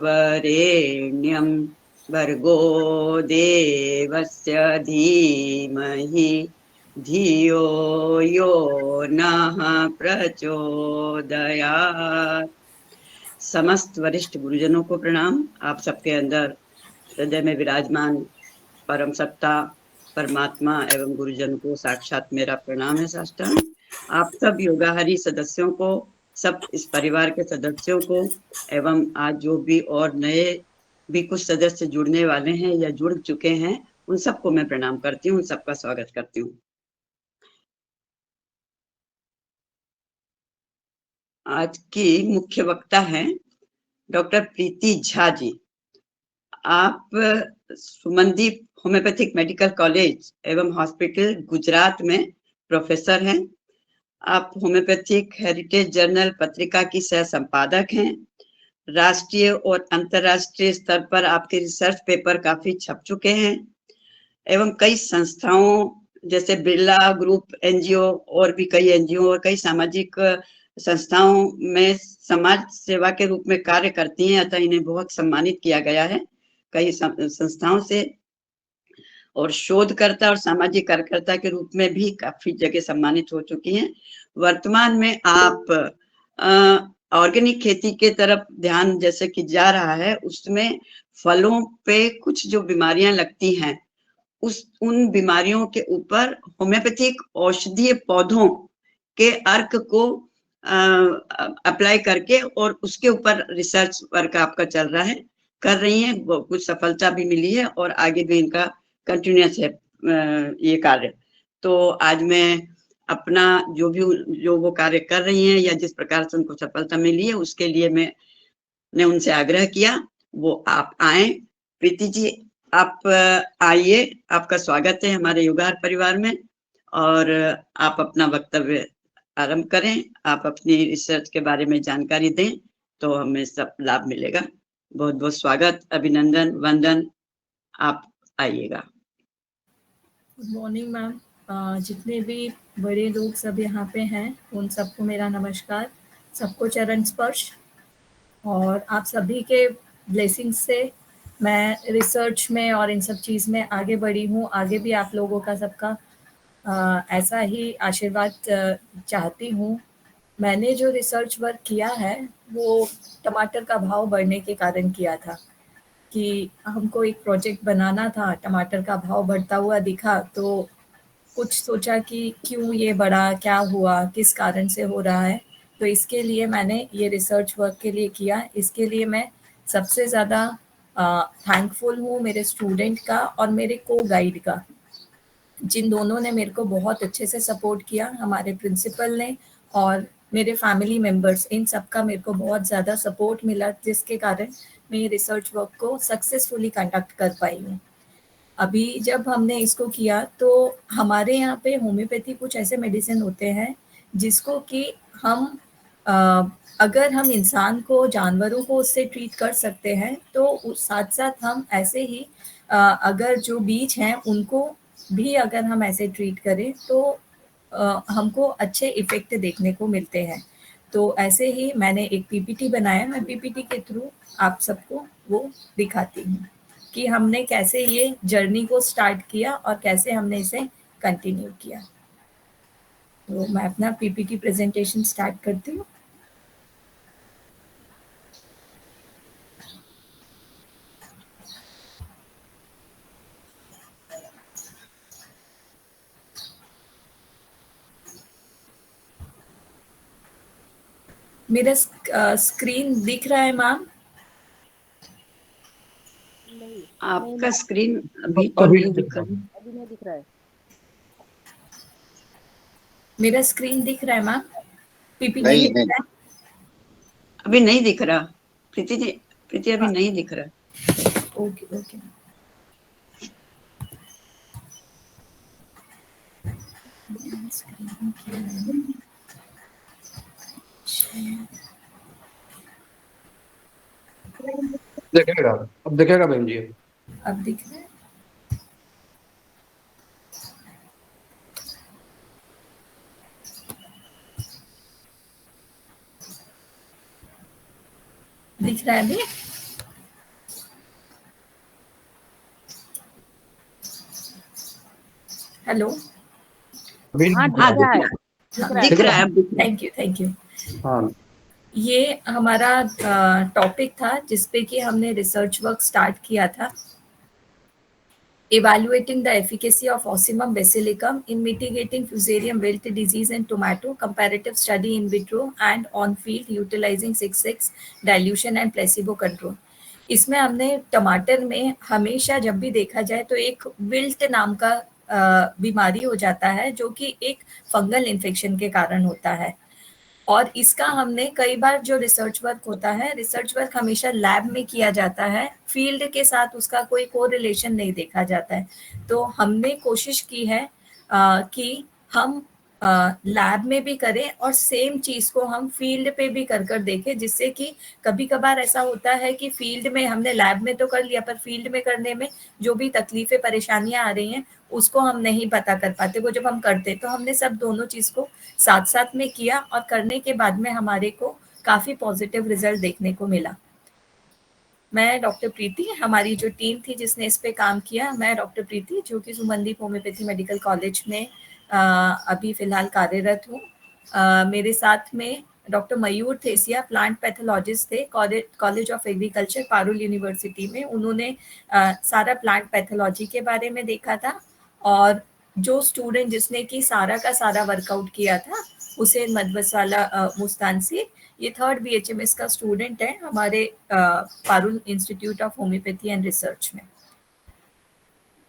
वरेण्यं भर्गो देवस्य धीमहि धियो यो नः प्रचोदयात्। समस्त वरिष्ठ गुरुजनों को प्रणाम। आप सबके अंदर हृदय में विराजमान परम सत्ता परमात्मा एवं गुरुजन को साक्षात मेरा प्रणाम है साष्टांग। आप सब योगाहारी सदस्यों को, सब इस परिवार के सदस्यों को एवं आज जो भी और नए भी कुछ सदस्य जुड़ने वाले हैं या जुड़ चुके हैं, उन सबको मैं प्रणाम करती हूँ, उन सबका स्वागत करती हूँ। आज की मुख्य वक्ता हैं डॉक्टर प्रीति झा जी। आप सुमनदीप होम्योपैथिक मेडिकल कॉलेज एवं हॉस्पिटल गुजरात में प्रोफेसर हैं। आप होम्योपैथिक हेरिटेज जर्नल पत्रिका की सह संपादक हैं। राष्ट्रीय और अंतर्राष्ट्रीय स्तर पर आपके रिसर्च पेपर काफी छप चुके हैं एवं कई संस्थाओं जैसे बिरला ग्रुप एनजीओ और भी कई एनजीओ और कई सामाजिक संस्थाओं में समाज सेवा के रूप में कार्य करती हैं, अतः इन्हें बहुत सम्मानित किया गया है कई संस्थाओं से। और शोधकर्ता और सामाजिक कार्यकर्ता के रूप में भी काफी जगह सम्मानित हो चुकी हैं। वर्तमान में आप ऑर्गेनिक खेती के तरफ ध्यान जैसे कि जा रहा है, उसमें फलों पे कुछ जो बीमारियां लगती हैं उन बीमारियों के ऊपर होम्योपैथिक औषधीय पौधों के अर्क को अप्लाई करके और उसके ऊपर रिसर्च वर्क आपका चल रहा है, कर रही हैं। कुछ सफलता भी मिली है और आगे भी इनका कंटिन्यूस है ये कार्य। तो आज मैं अपना जो वो कार्य कर रही हैं या जिस प्रकार से उनको सफलता मिली है उसके लिए मैंने उनसे आग्रह किया वो आप आए। प्रीति जी आप आइए, आपका स्वागत है हमारे योगाहार परिवार में और आप अपना वक्तव्य आरंभ करें। आप अपनी रिसर्च के बारे में जानकारी दें तो हमें सब लाभ मिलेगा। बहुत बहुत स्वागत, अभिनंदन, वंदन, आप आइएगा। Good morning ma'am. जितने भी बड़े लोग सब यहाँ पे हैं उन सबको मेरा नमस्कार, सबको चरण स्पर्श। और आप सभी के ब्लेसिंग से मैं रिसर्च में और इन सब चीज़ में आगे बढ़ी हूँ। आगे भी आप लोगों का सबका ऐसा ही आशीर्वाद चाहती हूँ। मैंने जो रिसर्च वर्क किया है वो टमाटर का भाव बढ़ने के कारण किया था कि हमको एक प्रोजेक्ट बनाना था। टमाटर का भाव बढ़ता हुआ दिखा तो कुछ सोचा कि क्यों ये बढ़ा, क्या हुआ, किस कारण से हो रहा है। तो इसके लिए मैंने ये रिसर्च वर्क के लिए किया। इसके लिए मैं सबसे ज़्यादा थैंकफुल हूँ मेरे स्टूडेंट का और मेरे को गाइड का, जिन दोनों ने मेरे को बहुत अच्छे से सपोर्ट किया। हमारे प्रिंसिपल ने और मेरे फैमिली मेम्बर्स, इन सब का मेरे को बहुत ज़्यादा सपोर्ट मिला, जिसके कारण मैं ये रिसर्च वर्क को सक्सेसफुली कंडक्ट कर पाई हूँ। अभी जब हमने इसको किया तो हमारे यहाँ पे होम्योपैथी कुछ ऐसे मेडिसिन होते हैं जिसको कि हम अगर हम इंसान को, जानवरों को उससे ट्रीट कर सकते हैं तो उस साथ साथ हम ऐसे ही अगर जो बीज हैं उनको भी अगर हम ऐसे ट्रीट करें तो हमको अच्छे इफ़ेक्ट देखने को मिलते हैं। तो ऐसे ही मैंने एक पीपीटी बनाया, मैं पीपीटी के थ्रू आप सबको वो दिखाती हूँ कि हमने कैसे ये जर्नी को स्टार्ट किया और कैसे हमने इसे कंटिन्यू किया। तो मैं अपना पीपीटी प्रेजेंटेशन स्टार्ट करती हूँ। मेरा स्क्रीन दिख रहा है मैम? नहीं, आपका स्क्रीन अभी तो नहीं दिख रहा। अभी नहीं दिख रहा है। मेरा स्क्रीन दिख रहा है मैम? पीपीटी नहीं, दिख रहा है? अभी नहीं दिख रहा। प्रीति जी, प्रीति अभी नहीं दिख रहा। Okay okay. दिखेगा, अब दिखेगा बहन जी। अब दिख रहा है? दिख रहा है अभी? हेलो। अभी हाँ, दिख रहा है। दिख रहा है। दिख रहा है, अब दिख रहा है। Thank you. हाँ ये हमारा टॉपिक था जिसपे कि हमने रिसर्च वर्क स्टार्ट किया था, evaluating the efficacy of Ocimum basilicum in mitigating Fusarium wilt disease in tomato, comparative study in vitro and on field utilizing 6,6 dilution and placebo control। इसमें हमने टमाटर में हमेशा जब भी देखा जाए तो एक विल्ट नाम का बीमारी हो जाता है जो कि एक फंगल इन्फेक्शन के कारण होता है, और इसका हमने कई बार जो रिसर्च वर्क होता है, रिसर्च वर्क हमेशा लैब में किया जाता है, फील्ड के साथ उसका कोई कोरिलेशन नहीं देखा जाता है। तो हमने कोशिश की है कि हम लैब में भी करें और सेम चीज़ को हम फील्ड पे भी कर देखें, जिससे कि कभी कभार ऐसा होता है कि फील्ड में हमने लैब में तो कर लिया पर फील्ड में करने में जो भी तकलीफें परेशानियां आ रही हैं उसको हम नहीं पता कर पाते, वो जब हम करते तो हमने सब दोनों चीज़ को साथ साथ में किया और करने के बाद में हमारे को काफ़ी पॉजिटिव रिजल्ट देखने को मिला। मैं डॉक्टर प्रीति, हमारी जो टीम थी जिसने इस पे काम किया, मैं डॉक्टर प्रीति जो कि सुमनदीप होम्योपैथी मेडिकल कॉलेज में अभी फिलहाल कार्यरत हूँ। मेरे साथ में डॉक्टर मयूर थेसिया प्लांट पैथोलॉजिस्ट थे, college of agriculture Parul university में। उन्होंने सारा प्लांट पैथोलॉजी के बारे में देखा था, और जो स्टूडेंट जिसने कि सारा का सारा वर्कआउट किया था हुसैन मदवसाला मुस्तानसी, ये 3rd BHMS का स्टूडेंट है हमारे Parul institute of homeopathy and research में।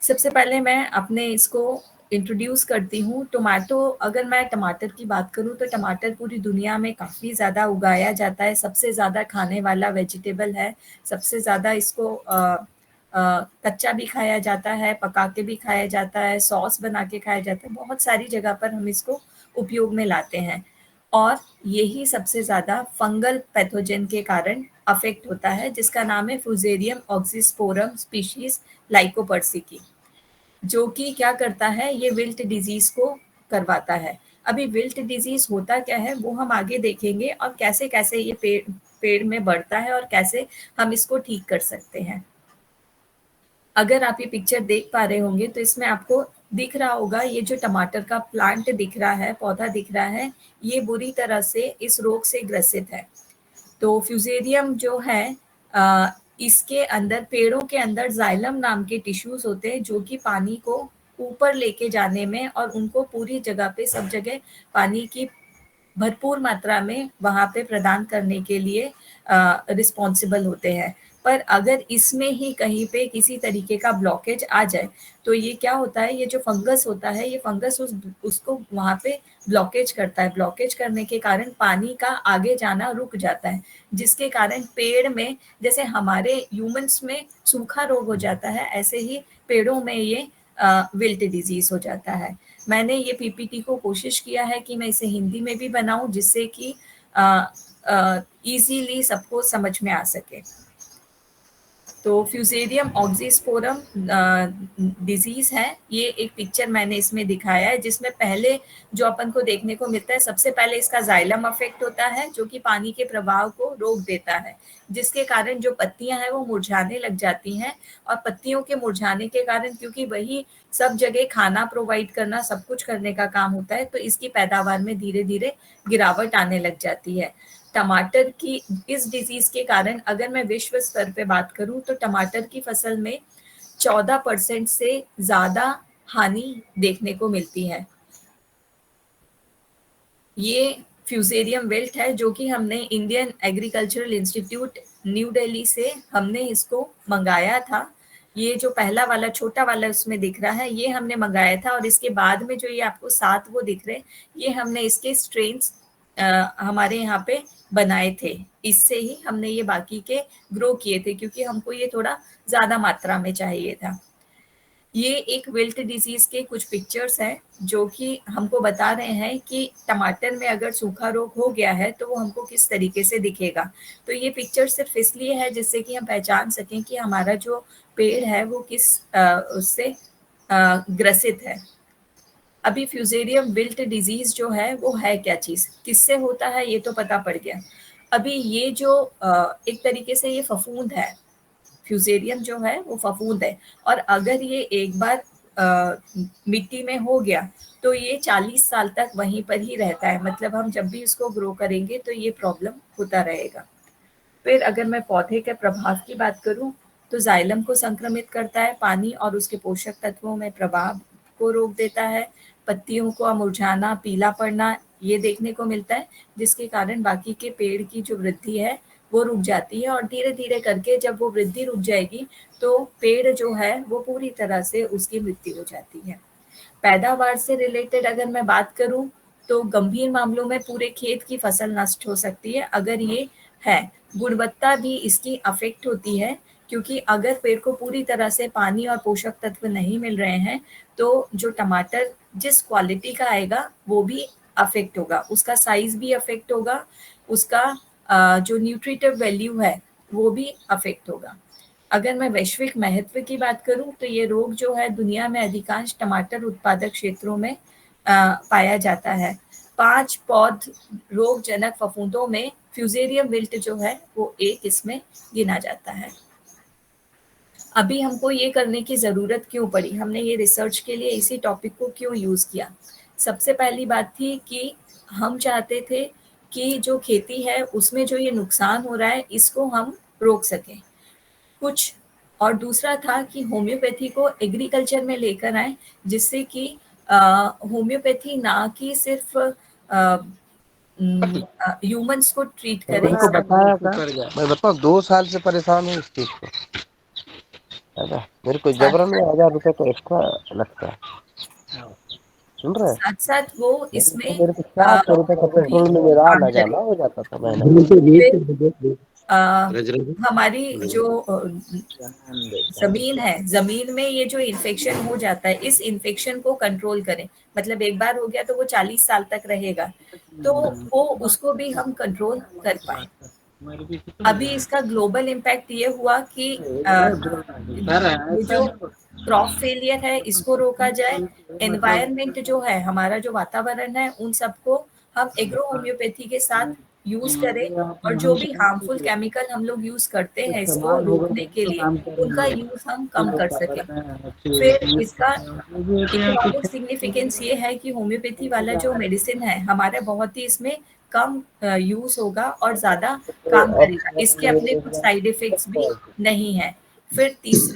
सबसे पहले मैं अपने इसको इंट्रोड्यूस करती हूँ। टमाटो, अगर मैं टमाटर की बात करूँ तो टमाटर पूरी दुनिया में काफ़ी ज़्यादा उगाया जाता है, सबसे ज़्यादा खाने वाला वेजिटेबल है, सबसे ज़्यादा इसको कच्चा भी खाया जाता है, पका के भी खाया जाता है, सॉस बना के खाया जाता है, बहुत सारी जगह पर हम इसको उपयोग में लाते हैं, और यही सबसे ज़्यादा फंगल पैथोजन के कारण अफेक्ट होता है, जिसका नाम है फुजेरियम ऑक्सीस्पोरम स्पीशीज लाइकोपर्सिकी, जो कि क्या करता है, ये विल्ट डिजीज को करवाता है। अभी विल्ट डिजीज होता क्या है वो हम आगे देखेंगे, और कैसे कैसे ये पेड़ में बढ़ता है और कैसे हम इसको ठीक कर सकते हैं। अगर आप ये पिक्चर देख पा रहे होंगे तो इसमें आपको दिख रहा होगा, ये जो टमाटर का प्लांट दिख रहा है, पौधा दिख रहा है, ये बुरी तरह से इस रोग से ग्रसित है। तो फ्यूजेरियम जो है इसके अंदर, पेड़ों के अंदर जाइलम नाम के टिश्यूज होते हैं जो कि पानी को ऊपर लेके जाने में और उनको पूरी जगह पे, सब जगह पानी की भरपूर मात्रा में वहां पे प्रदान करने के लिए रिस्पॉन्सिबल होते हैं। पर अगर इसमें ही कहीं पे किसी तरीके का ब्लॉकेज आ जाए तो ये क्या होता है, ये जो फंगस होता है, ये फंगस उसको वहां पे ब्लॉकेज करता है। ब्लॉकेज करने के कारण पानी का आगे जाना रुक जाता है, जिसके कारण पेड़ में, जैसे हमारे ह्यूमंस में सूखा रोग हो जाता है, ऐसे ही पेड़ों में ये विल्ट डिजीज हो जाता है। मैंने ये पीपीटी को कोशिश किया है कि मैं इसे हिंदी में भी बनाऊं, जिससे कि इजीली सबको समझ में आ सके। तो फ्यूजेरियम ऑक्सीस्पोरम डिजीज है, ये एक पिक्चर मैंने इसमें दिखाया है, जिसमें पहले जो अपन को देखने को मिलता है, सबसे पहले इसका जाइलम अफेक्ट होता है जो कि पानी के प्रवाह को रोक देता है, जिसके कारण जो पत्तियां हैं वो मुरझाने लग जाती हैं, और पत्तियों के मुरझाने के कारण, क्योंकि वही सब जगह खाना प्रोवाइड करना, सब कुछ करने का काम होता है, तो इसकी पैदावार में धीरे धीरे गिरावट आने लग जाती है। टमाटर की इस डिजीज के कारण अगर मैं विश्व स्तर पे बात करूं तो टमाटर की फसल में 14% से ज्यादा हानि देखने को मिलती है। ये फ्यूजेरियम विल्ट है जो कि हमने Indian agricultural institute new Delhi से हमने इसको मंगाया था। ये जो पहला वाला छोटा वाला उसमें दिख रहा है, ये हमने मंगाया था, और इसके बाद में जो ये आपको 7 वो दिख रहे हैं, ये हमने इसके स्ट्रेन्स हमारे यहाँ पे बनाए थे। इससे ही हमने ये बाकी के ग्रो किए थे, क्योंकि हमको ये थोड़ा ज्यादा मात्रा में चाहिए था। ये एक विल्ट डिजीज के कुछ पिक्चर्स हैं जो कि हमको बता रहे हैं कि टमाटर में अगर सूखा रोग हो गया है तो वो हमको किस तरीके से दिखेगा। तो ये पिक्चर सिर्फ इसलिए है जिससे कि हम पहचान सकें कि हमारा जो पेड़ है वो किस उससे ग्रसित है। अभी फ्यूजेरियम विल्ट डिजीज जो है वो है क्या चीज, किससे होता है, ये तो पता पड़ गया। अभी ये जो एक तरीके से ये फफूंद है, फ्यूजेरियम जो है वो फफूंद है, और अगर ये एक बार मिट्टी में हो गया तो ये 40 साल तक वहीं पर ही रहता है, मतलब हम जब भी इसको ग्रो करेंगे तो ये प्रॉब्लम होता रहेगा। फिर अगर मैं पौधे के प्रभाव की बात करूं तो जाइलम को संक्रमित करता है, पानी और उसके पोषक तत्वों में प्रभाव को रोक देता है, पत्तियों को मुरझाना, पीला पड़ना ये देखने को मिलता है, जिसके कारण बाकी के पेड़ की जो वृद्धि है वो रुक जाती है और धीरे धीरे करके जब वो वृद्धि रुक जाएगी तो पेड़ जो है वो पूरी तरह से उसकी मृत्यु हो जाती है। पैदावार से रिलेटेड अगर मैं बात करूं तो गंभीर मामलों में पूरे खेत की फसल नष्ट हो सकती है अगर ये है। गुणवत्ता भी इसकी अफेक्ट होती है, क्योंकि अगर पेड़ को पूरी तरह से पानी और पोषक तत्व नहीं मिल रहे हैं तो जो टमाटर जिस क्वालिटी का आएगा वो भी अफेक्ट होगा, उसका साइज भी अफेक्ट होगा, उसका जो न्यूट्रिटिव वैल्यू है वो भी अफेक्ट होगा। अगर मैं वैश्विक महत्व की बात करूं तो ये रोग जो है दुनिया में अधिकांश टमाटर उत्पादक क्षेत्रों में पाया जाता है। 5 पौध रोगजनक फफूंदों में फ्यूजेरियम विल्ट जो है वो एक इसमें गिना जाता है। अभी हमको ये करने की ज़रूरत क्यों पड़ी, हमने ये रिसर्च के लिए इसी टॉपिक को क्यों यूज़ किया? सबसे पहली बात थी कि हम चाहते थे कि जो खेती है उसमें जो ये नुकसान हो रहा है इसको हम रोक सकें कुछ, और दूसरा था कि होम्योपैथी को एग्रीकल्चर में लेकर आए, जिससे कि होम्योपैथी ना कि सिर्फ ह्यूमंस को ट्रीट करे। उनको बताया था, मैं बताऊं 2 साल से परेशान हूँ इस चीज को, है ना। मेरे को जबरन में 1000 रुपए का एक्स्ट्रा लगता है, सुन रहे हैं। साथ साथ वो इसमें मेरे को 400 रुपए का पेट्रोल में मेरा आना जाना हो जाता था महीना। फिर हमारी जो जमीन है, जमीन में ये जो इन्फेक्शन हो जाता है इस इन्फेक्शन को कंट्रोल करें, मतलब एक बार हो गया तो वो 40 साल तक रहेगा, तो वो उसको भी हम कंट्रोल कर पाए। अभी इसका ग्लोबल इम्पैक्ट ये हुआ कि ये जो क्रॉप फेलियर है इसको रोका जाए, एनवायरनमेंट जो है हमारा जो वातावरण है उन सबको हम एग्रो होम्योपैथी के साथ यूज करें, और जो भी हार्मफुल केमिकल हम लोग यूज करते हैं इसको रोकने के लिए उनका यूज हम कम कर सकें। फिर इसका इकोनॉमिक सिग्निफिकेंस ये है कि होम्योपैथी वाला जो मेडिसिन है हमारा बहुत ही इसमें कम यूज होगा और ज्यादा काम करेगा, इसके अपने कुछ साइड इफेक्ट्स भी नहीं है। फिर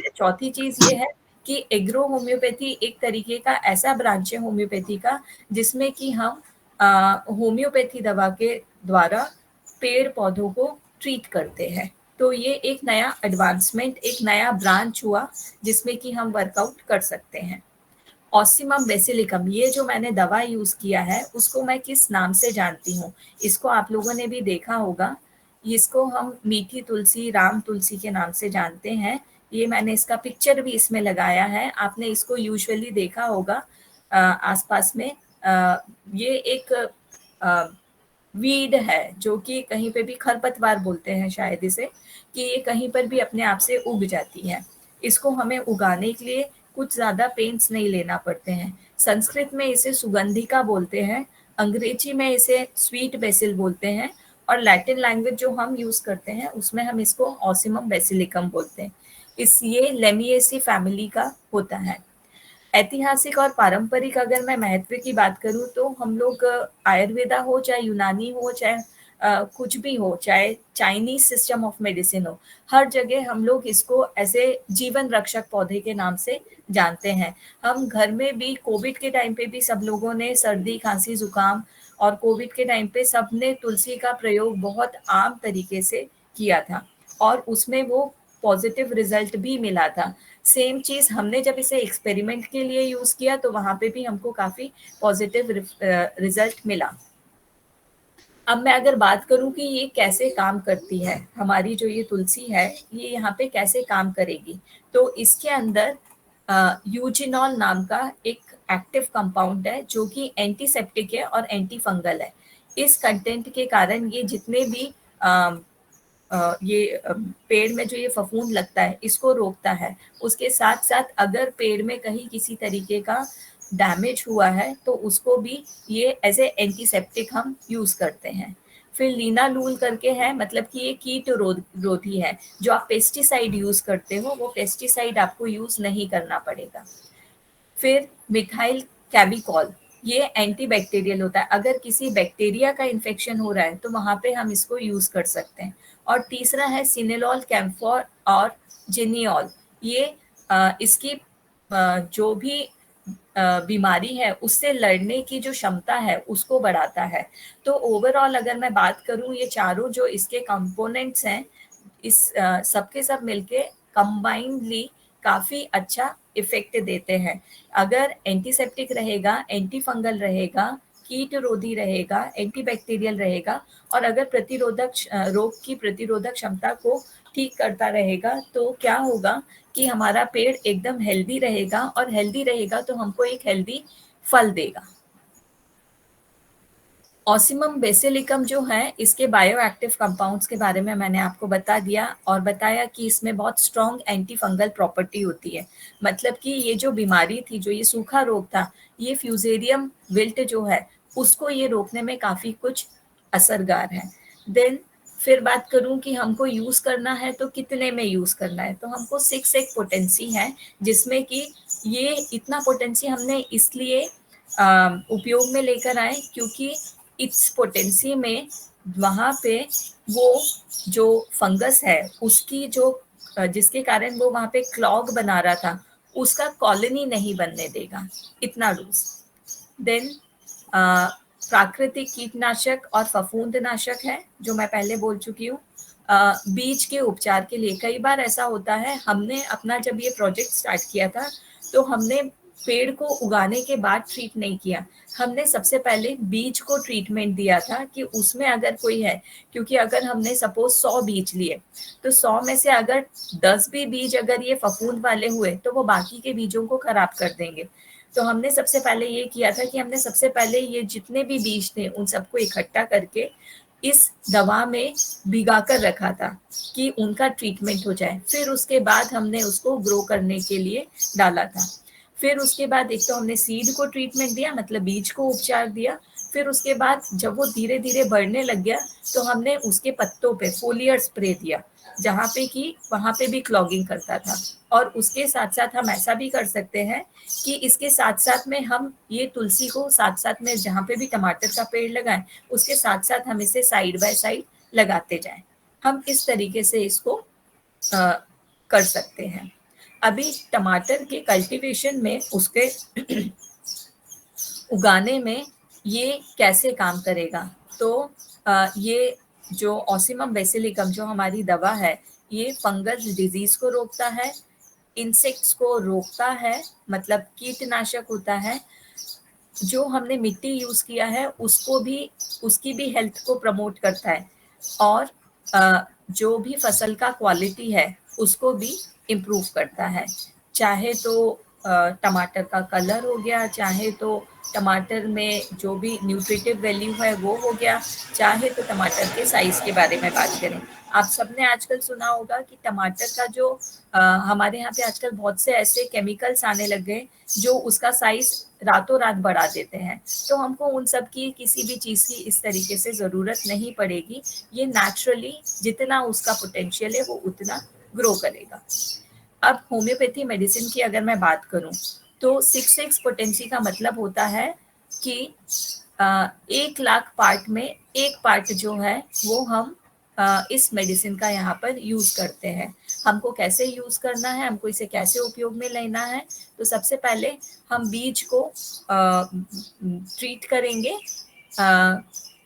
चौथी चीज ये है कि एग्रो होम्योपैथी एक तरीके का ऐसा ब्रांच है होम्योपैथी का जिसमें कि हम होम्योपैथी दवा के द्वारा पेड़ पौधों को ट्रीट करते हैं। तो ये एक नया एडवांसमेंट, एक नया ब्रांच हुआ जिसमें कि हम वर्कआउट कर सकते हैं। ऑसिमम बेसिलिकम, ये जो मैंने दवा यूज किया है उसको मैं किस नाम से जानती हूँ, इसको आप लोगों ने भी देखा होगा, इसको हम मीठी तुलसी, राम तुलसी के नाम से जानते हैं। ये मैंने इसका पिक्चर भी इसमें लगाया है, आपने इसको यूजुअली देखा होगा आसपास में। ये एक वीड है जो कि कहीं पे भी खरपतवार बोलते हैं शायद इसे, कि ये कहीं पर भी अपने आप से उग जाती है। इसको हमें उगाने के लिए कुछ ज्यादा पेंस नहीं लेना पड़ते हैं। संस्कृत में इसे सुगंधिका बोलते हैं, अंग्रेजी में इसे स्वीट बेसिल बोलते हैं, और लैटिन लैंग्वेज जो हम यूज करते हैं उसमें हम इसको ऑसिमम बेसिलिकम बोलते हैं। ये लेमिएसी फैमिली का होता है। ऐतिहासिक और पारंपरिक अगर मैं महत्व की बात करूं तो हम लोग आयुर्वेदा हो चाहे यूनानी हो चाहे कुछ भी हो, चाहे चाइनीज सिस्टम ऑफ मेडिसिन हो, हर जगह हम लोग इसको ऐसे जीवन रक्षक पौधे के नाम से जानते हैं। हम घर में भी कोविड के टाइम पे भी सब लोगों ने सर्दी खांसी जुकाम और कोविड के टाइम पे सबने तुलसी का प्रयोग बहुत आम तरीके से किया था और उसमें वो पॉजिटिव रिजल्ट भी मिला था। सेम चीज हमने जब इसे एक्सपेरिमेंट के लिए यूज किया तो वहां पे भी हमको काफी पॉजिटिव रिजल्ट मिला। अब मैं अगर बात करूं कि ये कैसे काम करती है, हमारी जो ये तुलसी है ये यहाँ पे कैसे काम करेगी, तो इसके अंदर यूजिनॉल नाम का एक एक्टिव कंपाउंड है जो कि एंटीसेप्टिक है और एंटी फंगल है। इस कंटेंट के कारण ये जितने भी पेड़ में जो ये फफूंद लगता है इसको रोकता है। उसके साथ साथ अगर पेड़ में कहीं किसी तरीके का डैमेज हुआ है तो उसको भी ये एज ए एंटीसेप्टिक हम यूज करते हैं। फिर लीनालूल करके है, मतलब कि ये कीट रोधी है। जो आप पेस्टिसाइड यूज करते हो वो पेस्टिसाइड आपको यूज नहीं करना पड़ेगा। फिर मिथाइल कैविकॉल, ये एंटीबैक्टीरियल होता है, अगर किसी बैक्टीरिया का इन्फेक्शन हो रहा है तो वहाँ पे हम इसको यूज़ कर सकते हैं। और तीसरा है सिनेलॉल, कैम्फोर और जिनियॉल, ये इसकी जो भी बीमारी है उससे लड़ने की जो क्षमता है उसको बढ़ाता है। तो ओवरऑल अगर मैं बात करूं, ये चारों जो इसके कंपोनेंट्स हैं, इस सबके सब मिलके कंबाइंडली काफ़ी अच्छा इफेक्ट देते हैं। अगर एंटीसेप्टिक रहेगा, एंटी फंगल रहेगा, कीट रोधी रहेगा, एंटीबैक्टीरियल रहेगा, और अगर रोग की प्रतिरोधक क्षमता को ठीक करता रहेगा, तो क्या होगा कि हमारा पेड़ एकदम हेल्दी रहेगा, और हेल्दी रहेगा तो हमको एक हेल्दी फल देगा। ऑसिमम बेसिलिकम जो है, इसके बायोएक्टिव कंपाउंड्स के बारे में मैंने आपको बता दिया, और बताया कि इसमें बहुत स्ट्रॉन्ग एंटी फंगल प्रॉपर्टी होती है। मतलब कि ये जो बीमारी थी, जो ये सूखा रोग था, ये फ्यूजेरियम विल्ट जो है उसको ये रोकने में काफ़ी कुछ असरगार है। देन फिर बात करूं कि हमको यूज़ करना है तो कितने में यूज़ करना है, तो हमको 6x पोटेंसी है, जिसमें कि ये इतना पोटेंसी हमने इसलिए उपयोग में लेकर आए क्योंकि इस पोटेंसी में वहाँ पे वो जो फंगस है उसकी जो जिसके कारण वो वहाँ पे क्लॉग बना रहा था, उसका कॉलोनी नहीं बनने देगा, इतना डोज। देन प्राकृतिक कीटनाशक और फफूंदनाशक है, जो मैं पहले बोल चुकी हूँ। बीज के उपचार के लिए कई बार ऐसा होता है, हमने अपना जब ये प्रोजेक्ट स्टार्ट किया था तो हमने पेड़ को उगाने के बाद ट्रीट नहीं किया, हमने सबसे पहले बीज को ट्रीटमेंट दिया था कि उसमें अगर कोई है, क्योंकि अगर हमने सपोज 100 बीज लिए तो 100 में से अगर 10 भी बीज अगर ये फफूंद वाले हुए तो वो बाकी के बीजों को खराब कर देंगे। तो हमने सबसे पहले ये किया था कि हमने सबसे पहले ये जितने भी बीज थे उन सबको इकट्ठा करके इस दवा में भिगा कर रखा था कि उनका ट्रीटमेंट हो जाए। फिर उसके बाद हमने उसको ग्रो करने के लिए डाला था। फिर उसके बाद एक तो हमने सीड को ट्रीटमेंट दिया, मतलब बीज को उपचार दिया। फिर उसके बाद जब वो धीरे धीरे बढ़ने लग गया तो हमने उसके पत्तों पे फोलियर स्प्रे दिया, जहाँ पे कि वहाँ पे भी क्लॉगिंग करता था। और उसके साथ साथ हम ऐसा भी कर सकते हैं कि इसके साथ साथ में हम ये तुलसी को साथ साथ में जहाँ पे भी टमाटर का पेड़ लगाएं, उसके साथ साथ हम इसे साइड बाय साइड लगाते जाएं। हम इस तरीके से इसको कर सकते हैं। अभी टमाटर के कल्टीवेशन में, उसके उगाने में ये कैसे काम करेगा, तो ये जो ऑसिमम बेसिलिकम जो हमारी दवा है, ये फंगस डिजीज को रोकता है, इंसेक्ट्स को रोकता है, मतलब कीटनाशक होता है। जो हमने मिट्टी यूज किया है उसको भी, उसकी भी हेल्थ को प्रमोट करता है, और जो भी फसल का क्वालिटी है उसको भी इम्प्रूव करता है। चाहे तो टमाटर का कलर हो गया, चाहे तो टमाटर में जो भी न्यूट्रिटिव वैल्यू है वो हो गया, चाहे तो टमाटर के साइज के बारे में बात करें। आप सबने आजकल सुना होगा कि टमाटर का जो हमारे यहाँ पे आजकल बहुत से ऐसे केमिकल्स आने लग गए जो उसका साइज रातों रात बढ़ा देते हैं। तो हमको उन सब की किसी भी चीज़ की इस तरीके से ज़रूरत नहीं पड़ेगी। ये नेचुरली जितना उसका पोटेंशियल है वो उतना ग्रो करेगा। अब होम्योपैथी मेडिसिन की अगर मैं बात करूं तो 6x पोटेंसी का मतलब होता है कि 1,00,000 पार्ट में एक पार्ट जो है वो हम इस मेडिसिन का यहाँ पर यूज करते हैं। हमको कैसे यूज करना है, हमको इसे कैसे उपयोग में लेना है, तो सबसे पहले हम बीज को ट्रीट करेंगे।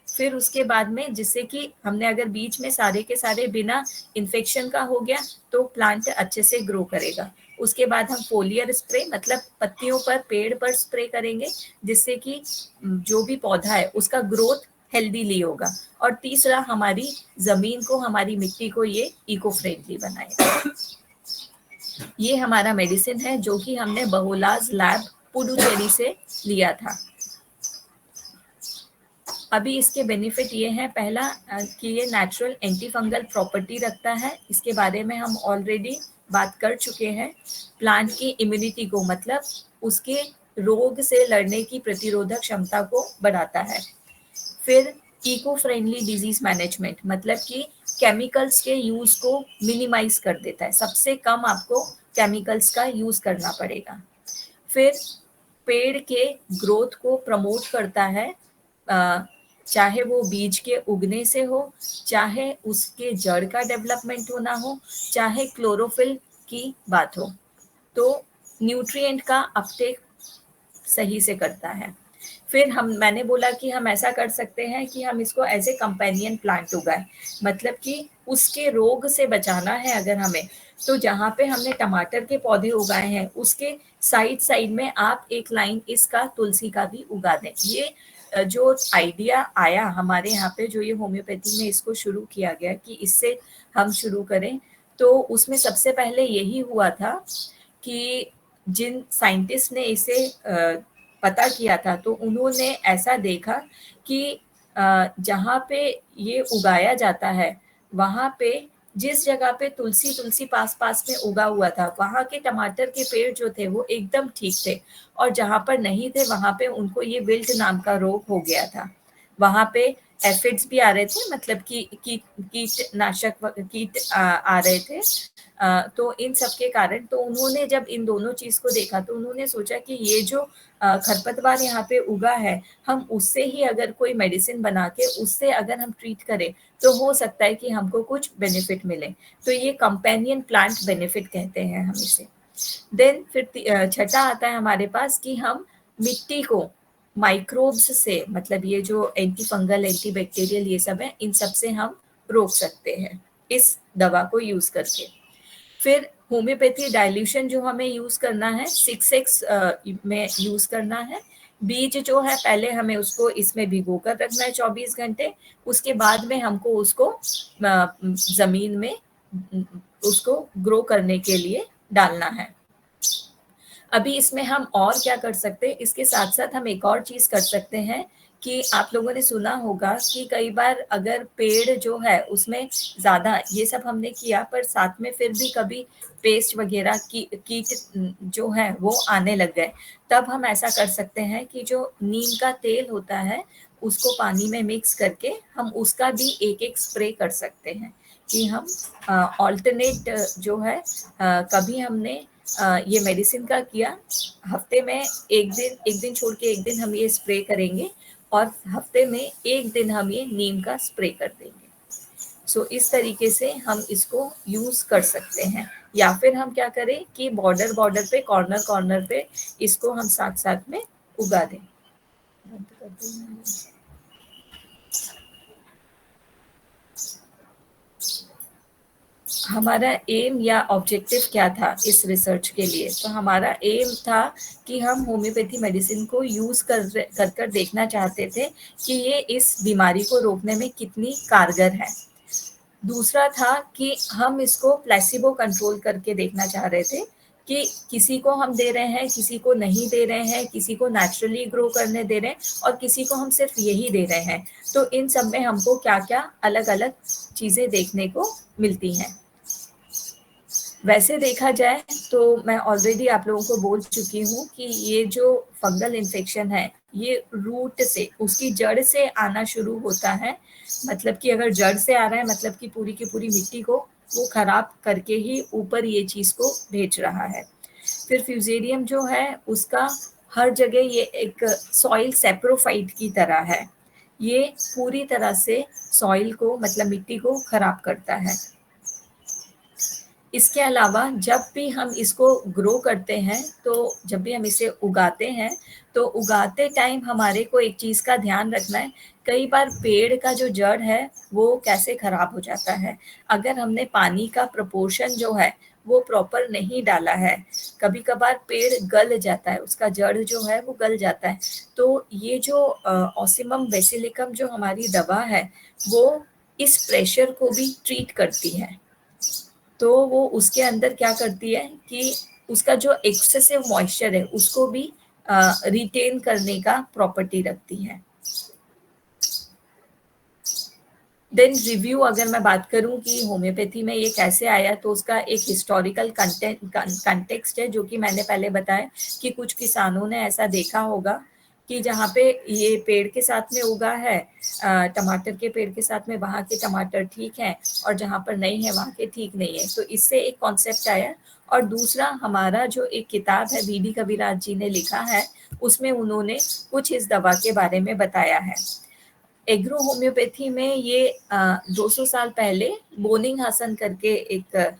फिर उसके बाद में, जिससे कि हमने अगर बीज में सारे के सारे बिना इन्फेक्शन का हो गया तो प्लांट अच्छे से ग्रो करेगा। उसके बाद हम फोलियर स्प्रे, मतलब पत्तियों पर, पेड़ पर स्प्रे करेंगे, जिससे कि जो भी पौधा है उसका ग्रोथ हेल्दीली होगा। और तीसरा, हमारी जमीन को, हमारी मिट्टी को ये इको फ्रेंडली बनाएगा। ये हमारा मेडिसिन है जो कि हमने बहुलाज लैब पुडुचेरी से लिया था। अभी इसके बेनिफिट ये हैं, पहला कि ये नेचुरल एंटी फंगल प्रॉपर्टी रखता है, इसके बारे में हम ऑलरेडी बात कर चुके हैं। प्लांट की इम्यूनिटी को, मतलब उसके रोग से लड़ने की प्रतिरोधक क्षमता को बढ़ाता है। फिर इको फ्रेंडली डिजीज मैनेजमेंट, मतलब कि केमिकल्स के यूज को मिनिमाइज कर देता है, सबसे कम आपको केमिकल्स का यूज करना पड़ेगा। फिर पेड़ के ग्रोथ को प्रमोट करता है, चाहे वो बीज के उगने से हो, चाहे उसके जड़ का डेवलपमेंट होना हो, चाहे क्लोरोफिल की बात हो। तो न्यूट्रिएंट का अपटेक सही से करता है। फिर मैंने बोला कि हम ऐसा कर सकते हैं कि हम इसको एज ए कंपेनियन प्लांट उगाएं, मतलब कि उसके रोग से बचाना है अगर हमें, तो जहाँ पे हमने टमाटर के पौधे उगाए हैं उसके साइड साइड में आप एक लाइन इसका तुलसी का भी उगा दें। ये जो आइडिया आया हमारे यहाँ पे, जो ये होम्योपैथी में इसको शुरू किया गया कि इससे हम शुरू करें, तो उसमें सबसे पहले यही हुआ था कि जिन साइंटिस्ट ने इसे पता किया था तो उन्होंने ऐसा देखा कि जहाँ पे ये उगाया जाता है वहाँ पे जिस जगह पे तुलसी पास पास में उगा हुआ था वहाँ के टमाटर के पेड़ जो थे वो एकदम ठीक थे, और जहाँ पर नहीं थे वहाँ पे उनको ये विल्ट नाम का रोग हो गया था। वहाँ पे एफिड्स भी आ रहे थे, मतलब कि कीटनाशक कीट आ रहे थे। तो इन सब के कारण तो उन्होंने जब इन दोनों चीज को देखा तो उन्होंने सोचा कि ये जो खरपतवार यहाँ पे उगा है, हम उससे ही अगर कोई मेडिसिन बना के उससे अगर हम ट्रीट करें तो हो सकता है कि हमको कुछ बेनिफिट मिले। तो ये कंपेनियन प्लांट बेनिफिट कहते हैं हम इसे। देन फिर छठा आता है हमारे पास कि हम मिट्टी को माइक्रोब्स से, मतलब ये जो एंटी फंगल एंटी बैक्टीरियल ये सब है, इन सब से हम रोक सकते हैं इस दवा को यूज करके। फिर होम्योपैथी डाइल्यूशन जो हमें यूज करना है 6x में यूज करना है। बीज जो है पहले हमें उसको इसमें भिगो कर रखना है 24 घंटे, उसके बाद में हमको उसको जमीन में उसको ग्रो करने के लिए डालना है। अभी इसमें हम और क्या कर सकते हैं, इसके साथ साथ हम एक और चीज कर सकते हैं कि आप लोगों ने सुना होगा कि कई बार अगर पेड़ जो है उसमें ज्यादा, ये सब हमने किया पर साथ में फिर भी कभी पेस्ट वगैरह की कीट जो है वो आने लग गए, तब हम ऐसा कर सकते हैं कि जो नीम का तेल होता है उसको पानी में मिक्स करके हम उसका भी एक एक स्प्रे कर सकते हैं कि हम ऑल्टरनेट जो है कभी हमने ये मेडिसिन का किया, हफ्ते में एक दिन छोड़ के एक दिन हम ये स्प्रे करेंगे और हफ्ते में एक दिन हम ये नीम का स्प्रे कर देंगे। सो इस तरीके से हम इसको यूज कर सकते हैं। या फिर हम क्या करें कि बॉर्डर पे कॉर्नर पे इसको हम साथ साथ में उगा दें। हमारा एम या ऑब्जेक्टिव क्या था इस रिसर्च के लिए, तो हमारा एम था कि हम होम्योपैथी मेडिसिन को यूज कर देखना चाहते थे कि ये इस बीमारी को रोकने में कितनी कारगर है। दूसरा था कि हम इसको प्लेसिबो कंट्रोल करके देखना चाह रहे थे कि किसी को हम दे रहे हैं, किसी को नहीं दे रहे हैं, किसी को नेचुरली ग्रो करने दे रहे हैं और किसी को हम सिर्फ यही दे रहे हैं। तो इन सब में हमको क्या क्या अलग अलग चीजें देखने को मिलती हैं। वैसे देखा जाए तो मैं ऑलरेडी आप लोगों को बोल चुकी हूँ कि ये जो फंगल इन्फेक्शन है ये रूट से, उसकी जड़ से आना शुरू होता है। मतलब कि अगर जड़ से आ रहा है मतलब कि पूरी की पूरी मिट्टी को वो खराब करके ही ऊपर ये चीज को भेज रहा है। फिर फ्यूजेरियम जो है उसका हर जगह ये एक सॉइल सेप्रोफाइट की तरह है, ये पूरी तरह से सॉइल को मतलब मिट्टी को खराब करता है। इसके अलावा जब भी हम इसको ग्रो करते हैं, तो जब भी हम इसे उगाते हैं तो उगाते टाइम हमारे को एक चीज का ध्यान रखना है, कई बार पेड़ का जो जड़ है वो कैसे खराब हो जाता है अगर हमने पानी का प्रोपोर्शन जो है वो प्रॉपर नहीं डाला है। कभी कभार पेड़ गल जाता है, उसका जड़ जो है वो गल जाता है। तो ये जो ऑसिमम बेसिलिकम जो हमारी दवा है वो इस प्रेशर को भी ट्रीट करती है। तो वो उसके अंदर क्या करती है कि उसका जो एक्सेसिव मॉइस्चर है उसको भी रिटेन करने का प्रॉपर्टी रखती है। देन रिव्यू अगर मैं बात करूं कि होम्योपैथी में ये कैसे आया, तो उसका एक हिस्टोरिकल कंटेक्स्ट है जो कि मैंने पहले बताया कि कुछ किसानों ने ऐसा देखा होगा कि जहाँ पे ये पेड़ के साथ में उगा है, टमाटर के पेड़ के साथ में, वहाँ के टमाटर ठीक हैं और जहाँ पर नहीं है वहाँ के ठीक नहीं है। तो इससे एक कॉन्सेप्ट आया और दूसरा हमारा जो एक किताब है वीडी कविराज जी ने लिखा है, उसमें उन्होंने कुछ इस दवा के बारे में बताया है। एग्रो होम्योपैथी में ये 200 साल पहले बोनिंग हासन करके एक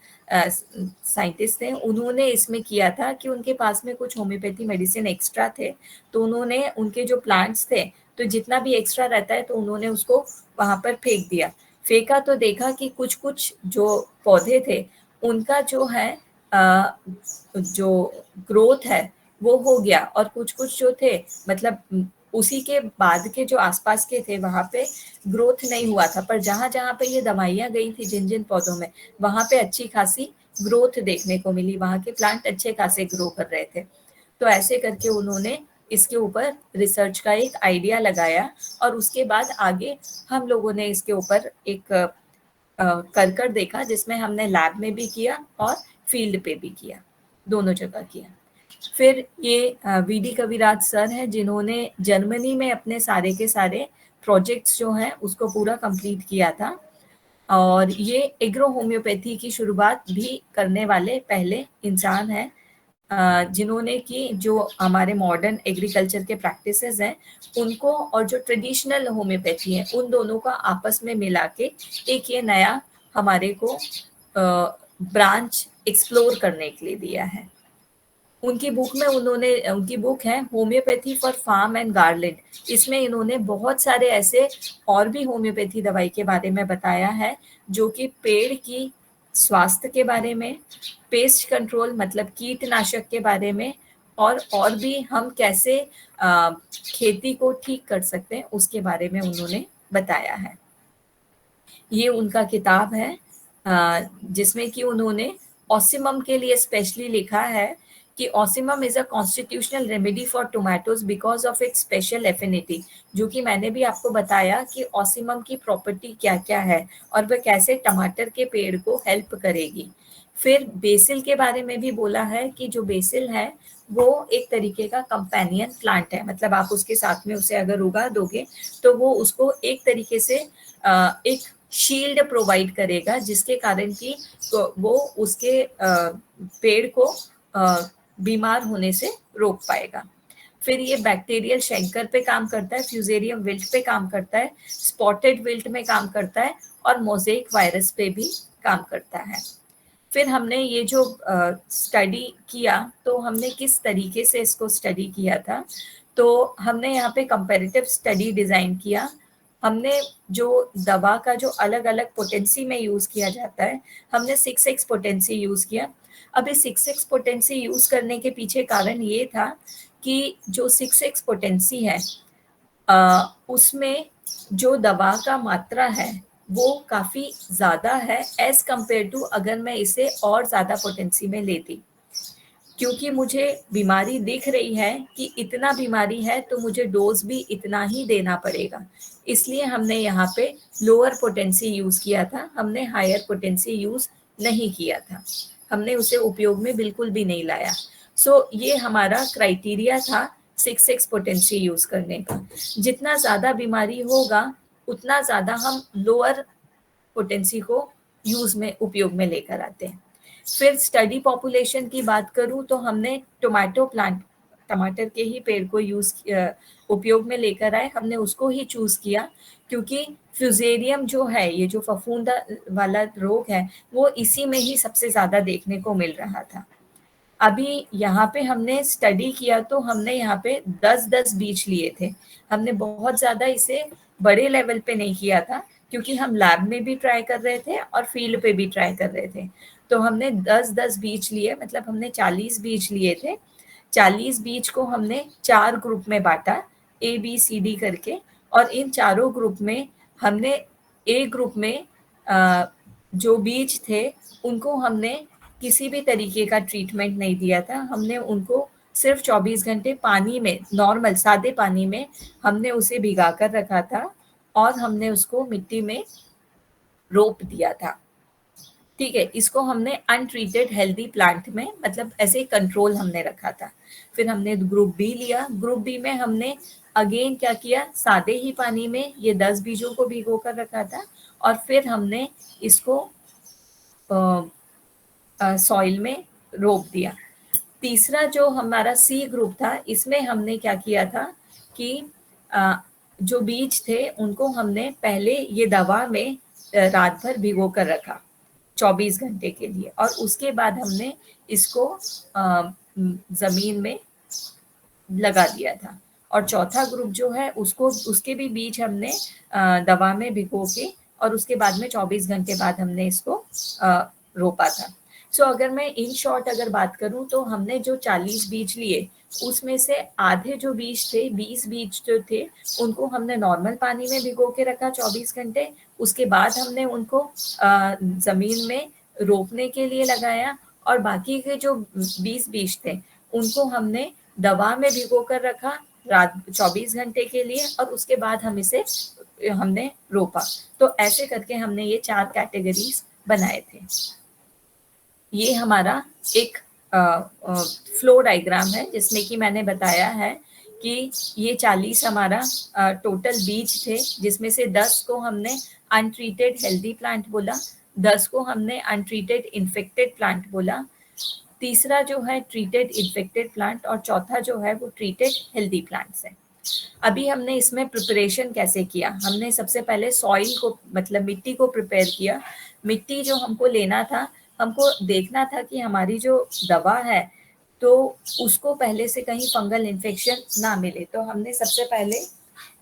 साइंटिस्ट थे, उन्होंने इसमें किया था कि उनके पास में कुछ होम्योपैथी मेडिसिन एक्स्ट्रा थे, तो उन्होंने उनके जो प्लांट्स थे तो जितना भी एक्स्ट्रा रहता है तो उन्होंने उसको वहां पर फेंक दिया। फेंका तो देखा कि कुछ कुछ जो पौधे थे उनका जो है जो ग्रोथ है वो हो गया, और कुछ कुछ जो थे मतलब उसी के बाद के जो आसपास के थे वहां पे ग्रोथ नहीं हुआ था, पर जहां जहां पे ये दवाइयां गई थी जिन जिन पौधों में वहां पे अच्छी खासी ग्रोथ देखने को मिली, वहां के प्लांट अच्छे खासे ग्रो कर रहे थे। तो ऐसे करके उन्होंने इसके ऊपर रिसर्च का एक आइडिया लगाया, और उसके बाद आगे हम लोगों ने इसके ऊपर एक कर देखा, जिसमें हमने लैब में भी किया और फील्ड पे भी किया, दोनों जगह किया। फिर ये वीडी कविराज सर हैं जिन्होंने जर्मनी में अपने सारे के सारे प्रोजेक्ट्स जो हैं उसको पूरा कंप्लीट किया था, और ये एग्रो होम्योपैथी की शुरुआत भी करने वाले पहले इंसान हैं जिन्होंने कि जो हमारे मॉडर्न एग्रीकल्चर के प्रैक्टिसेस हैं उनको और जो ट्रेडिशनल होम्योपैथी है उन दोनों का आपस में मिला के एक ये नया हमारे को ब्रांच एक्सप्लोर करने के लिए दिया है। उनकी बुक है homeopathy for farm and garden. इसमें इन्होंने बहुत सारे ऐसे और भी होम्योपैथी दवाई के बारे में बताया है जो कि पेड़ की स्वास्थ्य के बारे में, पेस्ट कंट्रोल मतलब कीटनाशक के बारे में, और भी हम कैसे खेती को ठीक कर सकते हैं उसके बारे में उन्होंने बताया है। ये उनका किताब है जिसमें कि उन्होंने ऑसिमम के लिए स्पेशली लिखा है कि Ocimum is a constitutional remedy for tomatoes because of its special affinity, जो कि मैंने भी आपको बताया कि ऑसिमम की प्रॉपर्टी क्या क्या है और वह कैसे टमाटर के पेड़ को हेल्प करेगी। फिर बेसिल के बारे में भी बोला है कि जो बेसिल है वो एक तरीके का कंपेनियन प्लांट है, मतलब आप उसके साथ में उसे अगर उगा दोगे तो वो उसको एक तरीके से एक शील्ड प्रोवाइड करेगा, जिसके कारण कि तो वो उसके पेड़ को बीमार होने से रोक पाएगा। फिर ये बैक्टीरियल शैंकर पे काम करता है, फ्यूजेरियम विल्ट पे काम करता है, स्पॉटेड विल्ट में काम करता है, और मोज़ेक वायरस पे भी काम करता है। फिर हमने ये जो स्टडी किया तो हमने किस तरीके से इसको स्टडी किया था, तो हमने यहाँ पे कंपैरेटिव स्टडी डिज़ाइन किया। हमने जो दवा का जो अलग अलग पोटेंसी में यूज़ किया जाता है, हमने 6x पोटेंसी यूज़ किया। अब इस 6x पोटेंसी यूज़ करने के पीछे कारण ये था कि जो 6x पोटेंसी है उसमें जो दवा का मात्रा है वो काफ़ी ज़्यादा है एज कम्पेयर टू अगर मैं इसे और ज़्यादा पोटेंसी में लेती, क्योंकि मुझे बीमारी दिख रही है कि इतना बीमारी है तो मुझे डोज भी इतना ही देना पड़ेगा, इसलिए हमने यहाँ पे लोअर पोटेंसी यूज़ किया था, हमने हायर पोटेंसी यूज़ नहीं किया था, हमने उसे उपयोग में बिल्कुल भी नहीं लाया। सो ये हमारा क्राइटेरिया था 6x पोटेंसी यूज़ करने का। जितना ज़्यादा बीमारी होगा उतना ज़्यादा हम लोअर पोटेंसी को यूज़ में उपयोग में लेकर आते हैं। फिर स्टडी पॉपुलेशन की बात करूं तो हमने टोमेटो प्लांट, टमाटर के ही पेड़ को उपयोग में लेकर आए, हमने उसको ही चूज किया क्योंकि फ्यूजेरियम जो है, ये जो फफूंदा वाला रोग है, वो इसी में ही सबसे ज्यादा देखने को मिल रहा था। अभी यहाँ पे हमने स्टडी किया तो हमने यहाँ पे 10-10 बीज लिए थे, हमने बहुत ज्यादा इसे बड़े लेवल पे नहीं किया था क्योंकि हम लैब में भी ट्राई कर रहे थे और फील्ड पे भी ट्राई कर रहे थे। तो हमने 10-10 बीज लिए, मतलब हमने 40 बीज लिए थे। 40 बीज को हमने 4 ग्रुप में बांटा, ABCD करके, और इन चारों ग्रुप में हमने ए ग्रुप में जो बीज थे उनको हमने किसी भी तरीके का ट्रीटमेंट नहीं दिया था, हमने उनको सिर्फ 24 घंटे पानी में, नॉर्मल सादे पानी में हमने उसे भिगा कर रखा था और हमने उसको मिट्टी में रोप दिया था। ठीक है, इसको हमने अनट्रीटेड हेल्दी प्लांट में, मतलब ऐसे कंट्रोल हमने रखा था। फिर हमने ग्रुप बी लिया, ग्रुप बी में हमने अगेन क्या किया, सादे ही पानी में ये 10 बीजों को भिगो कर रखा था और फिर हमने इसको सॉइल में रोप दिया। तीसरा जो हमारा सी ग्रुप था, इसमें हमने क्या किया था कि जो बीज थे उनको हमने पहले ये दवा में रात भर भिगो कर रखा 24 घंटे के लिए, और उसके बाद हमने इसको जमीन में लगा दिया था। और चौथा ग्रुप जो है उसको, उसके भी बीज हमने दवा में भिगो के और उसके बाद में 24 घंटे बाद हमने इसको रोपा था। सो अगर मैं इन शॉर्ट अगर बात करूं तो हमने जो 40 बीज लिए उसमें से आधे जो बीज थे, 20 बीज जो थे, उनको हमने नॉर्मल पानी में भिगो के रखा 24 घंटे। उसके बाद हमने उनको जमीन में रोपने के लिए लगाया, और बाकी के जो 20 बीज थे उनको हमने दवा में भिगो कर रखा रात 24 घंटे के लिए, और उसके बाद हमने रोपा। तो ऐसे करके हमने ये 4 कैटेगरीज बनाए थे। ये हमारा एक फ्लो डायग्राम है जिसमें कि मैंने बताया है कि ये 40 हमारा टोटल बीज थे, जिसमें से 10 को हमने अनट्रीटेड हेल्दी प्लांट बोला, 10 को हमने अनट्रीटेड इन्फेक्टेड प्लांट बोला, तीसरा जो है ट्रीटेड इन्फेक्टेड प्लांट, और चौथा जो है वो ट्रीटेड हेल्दी प्लांट्स है। अभी हमने इसमें प्रिपरेशन कैसे किया, हमने सबसे पहले सॉइल को, मतलब मिट्टी को प्रिपेयर किया। मिट्टी जो हमको लेना था, हमको देखना था कि हमारी जो दवा है तो उसको पहले से कहीं फंगल इन्फेक्शन ना मिले। तो हमने सबसे पहले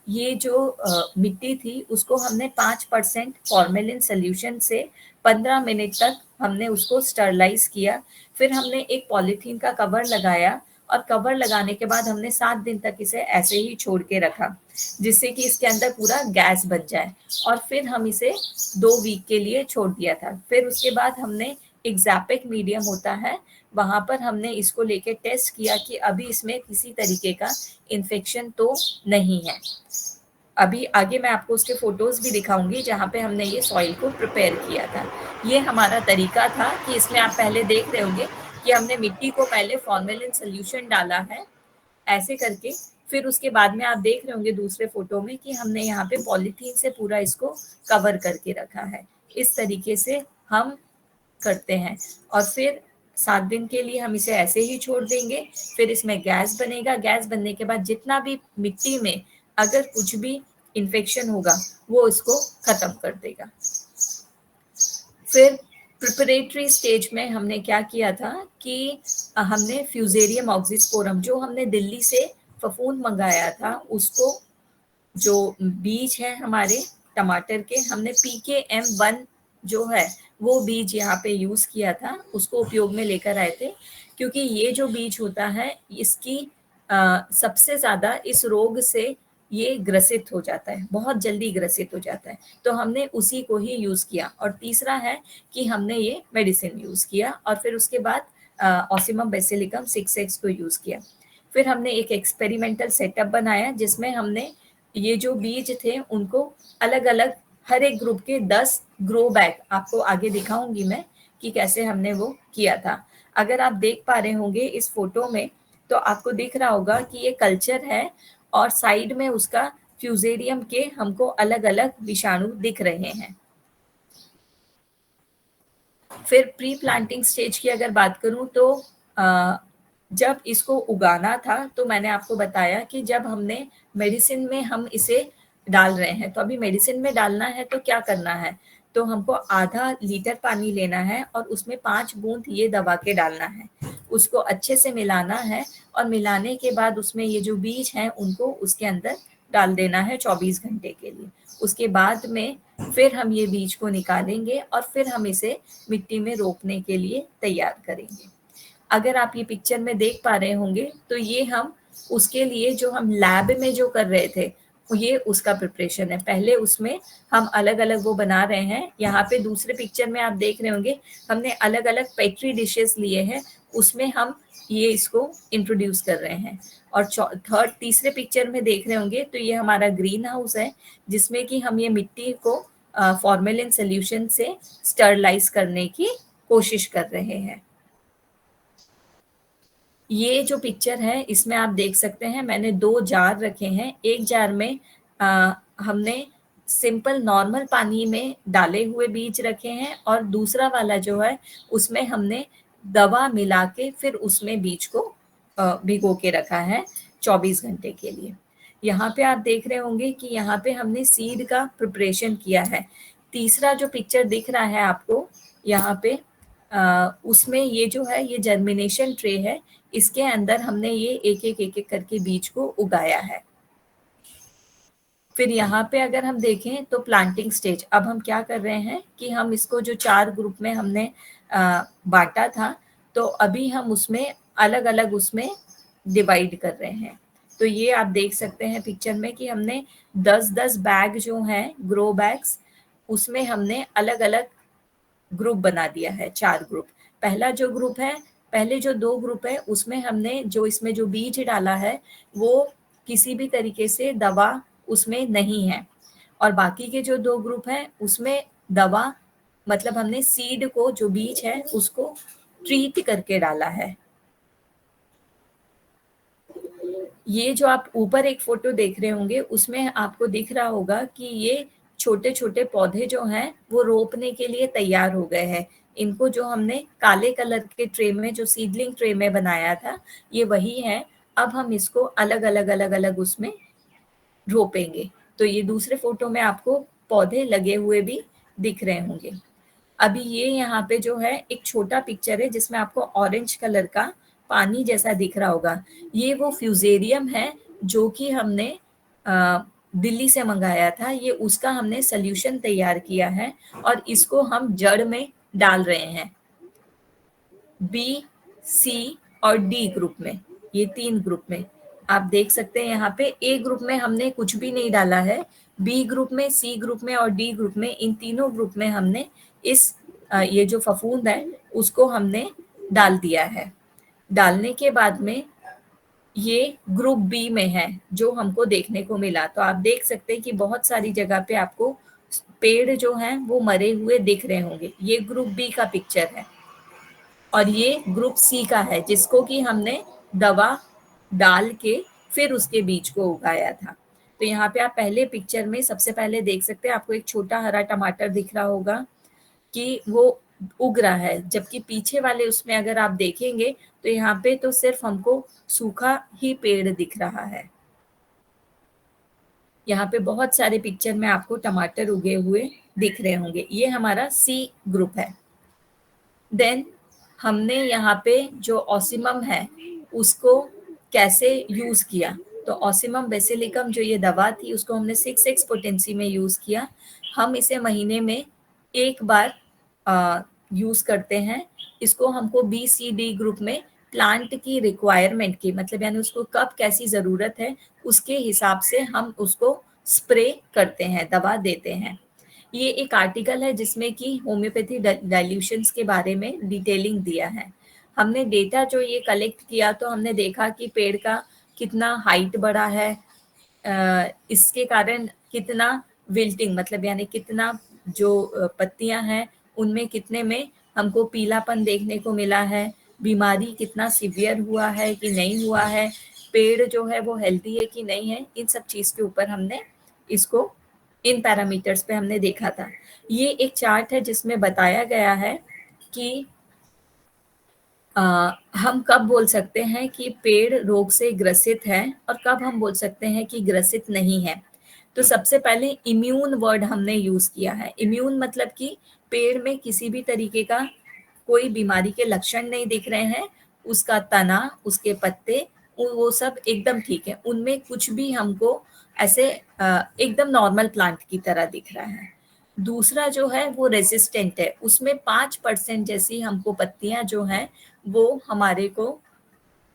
ये जो मिट्टी थी उसको हमने 5% फॉर्मेलिन सोल्यूशन से 15 मिनट तक हमने उसको स्टरलाइज किया। फिर हमने एक पॉलीथीन का कवर लगाया, और कवर लगाने के बाद हमने 7 दिन तक इसे ऐसे ही छोड़ के रखा, जिससे कि इसके अंदर पूरा गैस बन जाए। और फिर हम इसे 2 वीक के लिए छोड़ दिया था। फिर उसके बाद हमने एक ज़ैपिक मीडियम होता है, वहां पर हमने इसको लेके टेस्ट किया कि अभी इसमें किसी तरीके का इन्फेक्शन तो नहीं है। अभी आगे मैं आपको उसके फोटोज भी दिखाऊंगी जहाँ पे हमने ये सॉइल को प्रिपेयर किया था। ये हमारा तरीका था कि इसमें आप पहले देख रहे होंगे कि हमने मिट्टी को पहले फॉर्मेलिन सोल्यूशन डाला है ऐसे करके, फिर उसके बाद में आप देख रहे होंगे दूसरे फोटो में कि हमने यहाँ पे पॉलीथीन से पूरा इसको कवर करके रखा है। इस तरीके से हम करते हैं, और फिर 7 दिन के लिए हम इसे ऐसे ही छोड़ देंगे। फिर इसमें गैस बनेगा, गैस बनने के बाद जितना भी मिट्टी में अगर कुछ भी इन्फेक्शन होगा वो इसको खत्म कर देगा। फिर प्रिपरेटरी स्टेज में हमने क्या किया था कि हमने फ्यूजेरियम ऑक्सीस्पोरम, जो हमने दिल्ली से फफूंद मंगाया था, उसको, जो बीज है हमारे टमाटर के, हमने PKM1 जो है वो बीज यहाँ पे यूज किया था, उसको उपयोग में लेकर आए थे। क्योंकि ये जो बीज होता है इसकी सबसे ज्यादा इस रोग से ये ग्रसित हो जाता है, बहुत जल्दी ग्रसित हो जाता है, तो हमने उसी को ही यूज किया। और तीसरा है कि हमने ये मेडिसिन यूज किया, और फिर उसके बाद ऑसिमम बेसिलिकम 6X को यूज किया। फिर हमने एक एक्सपेरिमेंटल सेटअप बनाया जिसमें हमने ये जो बीज थे उनको अलग अलग, हर एक ग्रुप के 10 ग्रो बैग, आपको आगे दिखाऊंगी मैं कि कैसे हमने वो किया था। अगर आप देख पा रहे होंगे इस फोटो में तो आपको दिख रहा होगा कि ये कल्चर है, और साइड में उसका फ्यूजेरियम के हमको अलग अलग विषाणु दिख रहे हैं। फिर प्री प्लांटिंग स्टेज की अगर बात करूं तो जब इसको उगाना था तो मैंने आपको बताया कि जब हमने मेडिसिन में हम इसे डाल रहे हैं, तो अभी मेडिसिन में डालना है तो क्या करना है, तो हमको आधा लीटर पानी लेना है और उसमें 5 बूंद ये दवा के डालना है, उसको अच्छे से मिलाना है, और मिलाने के बाद उसमें ये जो बीज हैं उनको उसके अंदर डाल देना है 24 घंटे के लिए। उसके बाद में फिर हम ये बीज को निकालेंगे और फिर हम इसे मिट्टी में रोपने के लिए तैयार करेंगे। अगर आप ये पिक्चर में देख पा रहे होंगे तो ये हम उसके लिए जो हम लैब में जो कर रहे थे ये उसका प्रिपरेशन है। पहले उसमें हम अलग अलग वो बना रहे हैं। यहाँ पे दूसरे पिक्चर में आप देख रहे होंगे हमने अलग अलग पेट्री डिशेस लिए हैं, उसमें हम ये इसको इंट्रोड्यूस कर रहे हैं। और तीसरे पिक्चर में देख रहे होंगे तो ये हमारा ग्रीन हाउस है जिसमें कि हम ये मिट्टी को फॉर्मेलिन सोल्यूशन से स्टरलाइज करने की कोशिश कर रहे हैं। ये जो पिक्चर है इसमें आप देख सकते हैं मैंने 2 जार रखे हैं। एक जार में हमने सिंपल नॉर्मल पानी में डाले हुए बीज रखे हैं, और दूसरा वाला जो है उसमें हमने दवा मिला के फिर उसमें बीज को भिगो के रखा है 24 घंटे के लिए। यहाँ पे आप देख रहे होंगे कि यहाँ पे हमने सीड का प्रिपरेशन किया है। तीसरा जो पिक्चर दिख रहा है आपको यहाँ पे उसमें ये जो है ये जर्मिनेशन ट्रे है, इसके अंदर हमने ये एक एक करके बीज को उगाया है। फिर यहाँ पे अगर हम देखें तो प्लांटिंग स्टेज, अब हम क्या कर रहे हैं कि हम इसको जो 4 ग्रुप में हमने बांटा था, तो अभी हम उसमें अलग अलग उसमें डिवाइड कर रहे हैं। तो ये आप देख सकते हैं पिक्चर में कि हमने 10-10 बैग जो हैं ग्रो बैग्स, उसमें हमने अलग अलग ग्रुप बना दिया है, 4 ग्रुप। पहला जो ग्रुप है, पहले जो 2 ग्रुप है उसमें हमने जो इसमें जो बीज डाला है वो किसी भी तरीके से दवा उसमें नहीं है, और बाकी के जो 2 ग्रुप हैं उसमें दवा मतलब हमने सीड को जो बीज है उसको ट्रीट करके डाला है। ये जो आप ऊपर एक फोटो देख रहे होंगे उसमें आपको दिख रहा होगा कि ये छोटे छोटे पौधे जो हैं वो रोपने के लिए तैयार हो गए हैं। इनको जो हमने काले कलर के ट्रे में जो सीडलिंग ट्रे में बनाया था ये वही है। अब हम इसको अलग अलग उसमें रोपेंगे। तो ये दूसरे फोटो में आपको पौधे लगे हुए भी दिख रहे होंगे। अभी ये यहाँ पे जो है एक छोटा पिक्चर है जिसमें आपको ऑरेंज कलर का पानी जैसा दिख रहा होगा, ये वो फ्यूजेरियम है जो कि हमने दिल्ली से मंगाया था। ये उसका हमने सोल्यूशन तैयार किया है और इसको हम जड़ में डाल रहे हैं, बी, सी और डी ग्रुप में, ये 3 ग्रुप में। आप देख सकते हैं यहाँ पे ए ग्रुप में हमने कुछ भी नहीं डाला है, बी ग्रुप में, सी ग्रुप में और डी ग्रुप में, इन तीनों ग्रुप में हमने इस ये जो फफूंद है उसको हमने डाल दिया है। डालने के बाद में ये ग्रुप बी में है जो हमको देखने को मिला। तो आप देख सकते हैं कि बहुत सारी जगह पे आपको पेड़ जो हैं वो मरे हुए दिख रहे होंगे। ये ग्रुप बी का पिक्चर है और ये ग्रुप सी का है जिसको कि हमने दवा डाल के फिर उसके बीज को उगाया था। तो यहाँ पे आप पहले पिक्चर में सबसे पहले देख सकते हैं, आपको एक छोटा हरा टमाटर दिख रहा होगा कि वो उग रहा है, जबकि पीछे वाले उसमें अगर आप देखेंगे तो यहाँ पे तो सिर्फ हमको सूखा ही पेड़ दिख रहा है। यहाँ पे बहुत सारे पिक्चर में आपको टमाटर उगे हुए दिख रहे होंगे। ये हमारा सी ग्रुप है। देन हमने यहाँ पे जो ऑसिमम है उसको कैसे यूज किया, तो ऑसिमम बेसिलिकम जो ये दवा थी उसको हमने 6x पोटेंसी में यूज किया। हम इसे महीने में एक बार यूज करते हैं। इसको हमको बी, सी, डी ग्रुप में प्लांट की रिक्वायरमेंट की मतलब यानी उसको कब कैसी जरूरत है उसके हिसाब से हम उसको स्प्रे करते हैं, दवा देते हैं। ये एक आर्टिकल है जिसमें कि होम्योपैथी डाइल्यूशंस के बारे में डिटेलिंग दिया है। हमने डेटा जो ये कलेक्ट किया तो हमने देखा कि पेड़ का कितना हाइट बढ़ा है, इसके कारण कितना विल्टिंग मतलब यानी कितना जो पत्तियां हैं उनमें कितने में हमको पीलापन देखने को मिला है, बीमारी कितना सीवियर हुआ है कि नहीं हुआ है, पेड़ जो है वो हेल्दी है कि नहीं है, इन सब चीज के ऊपर हमने इसको इन पैरामीटर्स पे हमने देखा था। ये एक चार्ट है जिसमें बताया गया है कि हम कब बोल सकते हैं कि पेड़ रोग से ग्रसित है और कब हम बोल सकते हैं कि ग्रसित नहीं है। तो सबसे पहले इम्यून वर्ड हमने यूज किया है। इम्यून मतलब कि पेड़ में किसी भी तरीके का कोई बीमारी के लक्षण नहीं दिख रहे हैं, उसका तना, उसके पत्ते वो सब एकदम ठीक है, उनमें कुछ भी हमको ऐसे एकदम नॉर्मल प्लांट की तरह दिख रहा है। दूसरा जो है वो रेजिस्टेंट है, उसमें 5% जैसी हमको पत्तियां जो हैं वो हमारे को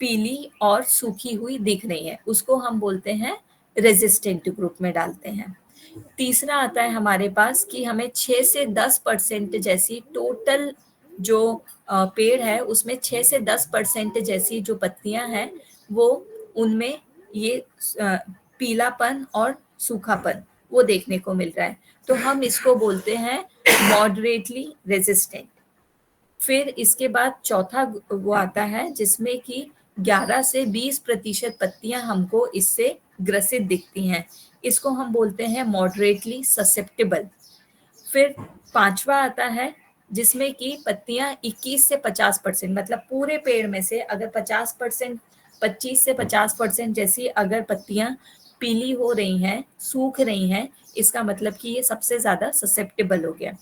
पीली और सूखी हुई दिख रही है, उसको हम बोलते हैं रेजिस्टेंट ग्रुप में डालते हैं। तीसरा आता है हमारे पास कि हमें 6 से 10% जैसी टोटल जो पेड़ है उसमें 6 से 10% जैसी जो पत्तियां हैं वो उनमें ये पीलापन और सूखापन वो देखने को मिल रहा है, तो हम इसको बोलते हैं मॉडरेटली रेजिस्टेंट। फिर इसके बाद चौथा वो आता है जिसमें कि 11 से 20% पत्तियां हमको इससे ग्रसित दिखती हैं, इसको हम बोलते हैं मॉडरेटली ससेप्टेबल। फिर पांचवा आता है जिसमें कि पत्तियां 21 से 50%, मतलब पूरे पेड़ में से अगर 50%, 25 से 50% जैसी अगर पत्तियां पीली हो रही हैं, सूख रही हैं, इसका मतलब कि ये सबसे ज्यादा ससेप्टेबल हो गया।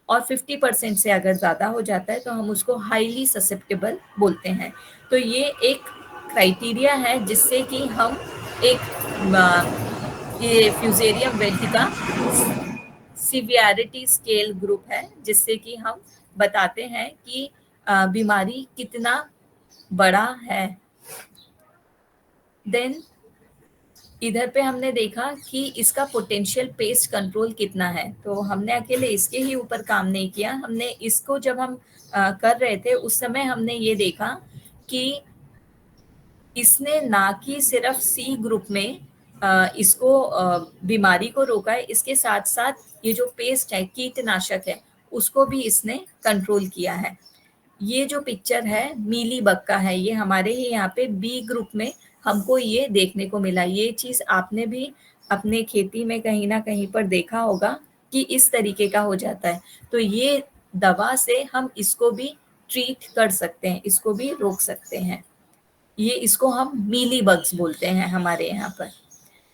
और 50% से अगर ज़्यादा हो जाता है तो हम उसको हाईली ससेप्टेबल बोलते हैं। तो ये एक क्राइटेरिया है जिससे कि हम ये फ्यूजेरियम वेल्ट का सिवियरिटी स्केल ग्रुप है, जिससे कि हम बताते हैं कि बीमारी कितना बड़ा है। देन इधर पे हमने देखा कि इसका पोटेंशियल पेस्ट कंट्रोल कितना है। तो हमने अकेले इसके ही ऊपर काम नहीं किया, हमने इसको जब हम कर रहे थे उस समय हमने ये देखा कि इसने ना कि सिर्फ सी ग्रुप में इसको बीमारी को रोका है, इसके साथ साथ ये जो पेस्ट है, कीटनाशक है, उसको भी इसने कंट्रोल किया है। ये जो पिक्चर है मीली बग का है, ये हमारे ही यहाँ पे बी ग्रुप में हमको ये देखने को मिला। ये चीज आपने भी अपने खेती में कहीं ना कहीं पर देखा होगा कि इस तरीके का हो जाता है। तो ये दवा से हम इसको भी ट्रीट कर सकते हैं, इसको भी रोक सकते हैं। ये इसको हम मीली बग्स बोलते हैं हमारे यहाँ पर।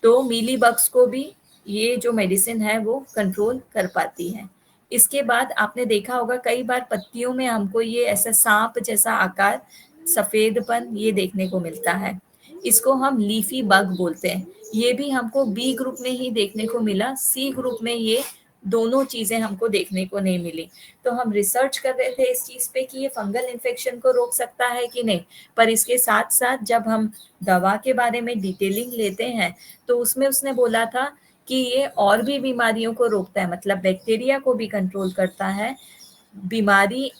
तो मीली बग्स को भी ये जो मेडिसिन है वो कंट्रोल कर पाती है। इसके बाद आपने देखा होगा कई बार पत्तियों में हमको ये ऐसा सांप जैसा आकार, सफेदपन ये देखने को मिलता है, इसको हम लीफी बग बोलते हैं। ये भी हमको बी ग्रुप में ही देखने को मिला, सी ग्रुप में ये दोनों चीजें हमको देखने को नहीं मिली। तो हम रिसर्च कर रहे थे इस चीज पे कि ये फंगल इन्फेक्शन को रोक सकता है कि नहीं, पर इसके साथ साथ जब हम दवा के बारे में डिटेलिंग लेते हैं तो उसमें उसने बोला था कि ये और भी बीमारियों को रोकता है, मतलब बैक्टीरिया को भी कंट्रोल करता है, बीमारी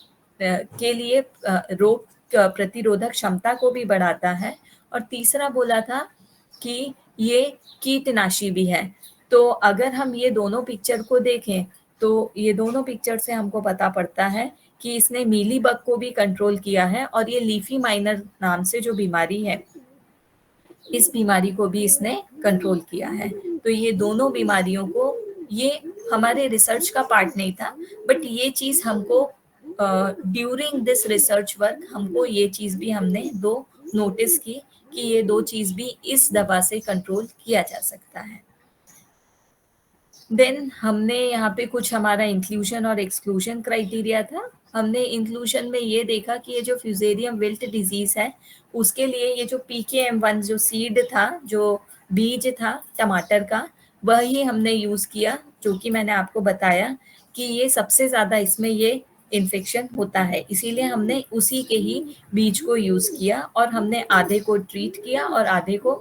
के लिए रोग प्रतिरोधक क्षमता को भी बढ़ाता है, और तीसरा बोला था कि ये कीटनाशी भी है। तो अगर हम ये दोनों पिक्चर को देखें तो ये दोनों पिक्चर से हमको पता पड़ता है कि इसने मीली बग को भी कंट्रोल किया है, और ये लीफी माइनर नाम से जो बीमारी है, इस बीमारी को भी इसने कंट्रोल किया है। तो ये दोनों बीमारियों को, ये हमारे रिसर्च का पार्ट नहीं था, बट ये चीज हमको ड्यूरिंग दिस रिसर्च वर्क हमको ये चीज भी हमने दो नोटिस की कि ये दो चीज भी इस दवा से कंट्रोल किया जा सकता है। देन हमने यहाँ पे कुछ हमारा इंक्लूजन और एक्सक्लूजन क्राइटेरिया था। हमने इंक्लूजन में ये देखा कि ये जो फ्यूजेरियम विल्ट डिजीज है उसके लिए ये जो PKM1 जो सीड था, जो बीज था टमाटर का, वही हमने यूज किया, जो कि मैंने आपको बताया कि ये सबसे ज्यादा इसमें ये इन्फेक्शन होता है, इसीलिए हमने उसी के ही बीज को यूज किया, और हमने आधे को ट्रीट किया और आधे को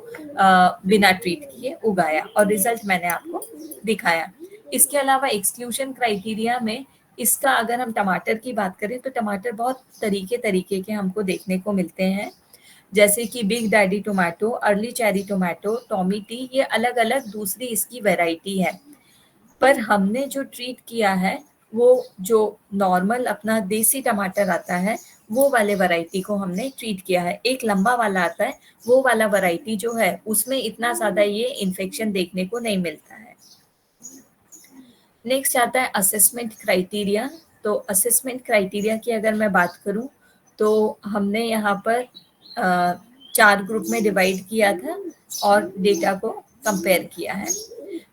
बिना ट्रीट किए उगाया, और रिजल्ट मैंने आपको दिखाया। इसके अलावा एक्सक्लूजन क्राइटेरिया में इसका अगर हम टमाटर की बात करें तो टमाटर बहुत तरीके के हमको देखने को मिलते हैं, जैसे कि big daddy tomato, early cherry tomato, Tommy T, ये अलग अलग दूसरी इसकी वैरायटी है। पर हमने जो ट्रीट किया है वो जो नॉर्मल अपना देसी टमाटर आता है वो वाले वैरायटी को हमने ट्रीट किया है। एक लंबा वाला आता है, वो वाला वैरायटी जो है उसमें इतना ज्यादा ये इन्फेक्शन देखने को नहीं मिलता है। नेक्स्ट आता है असेसमेंट क्राइटेरिया। तो असेसमेंट क्राइटेरिया की अगर मैं बात करूं तो हमने यहाँ पर 4 ग्रुप में डिवाइड किया था और डेटा को कंपेयर किया है।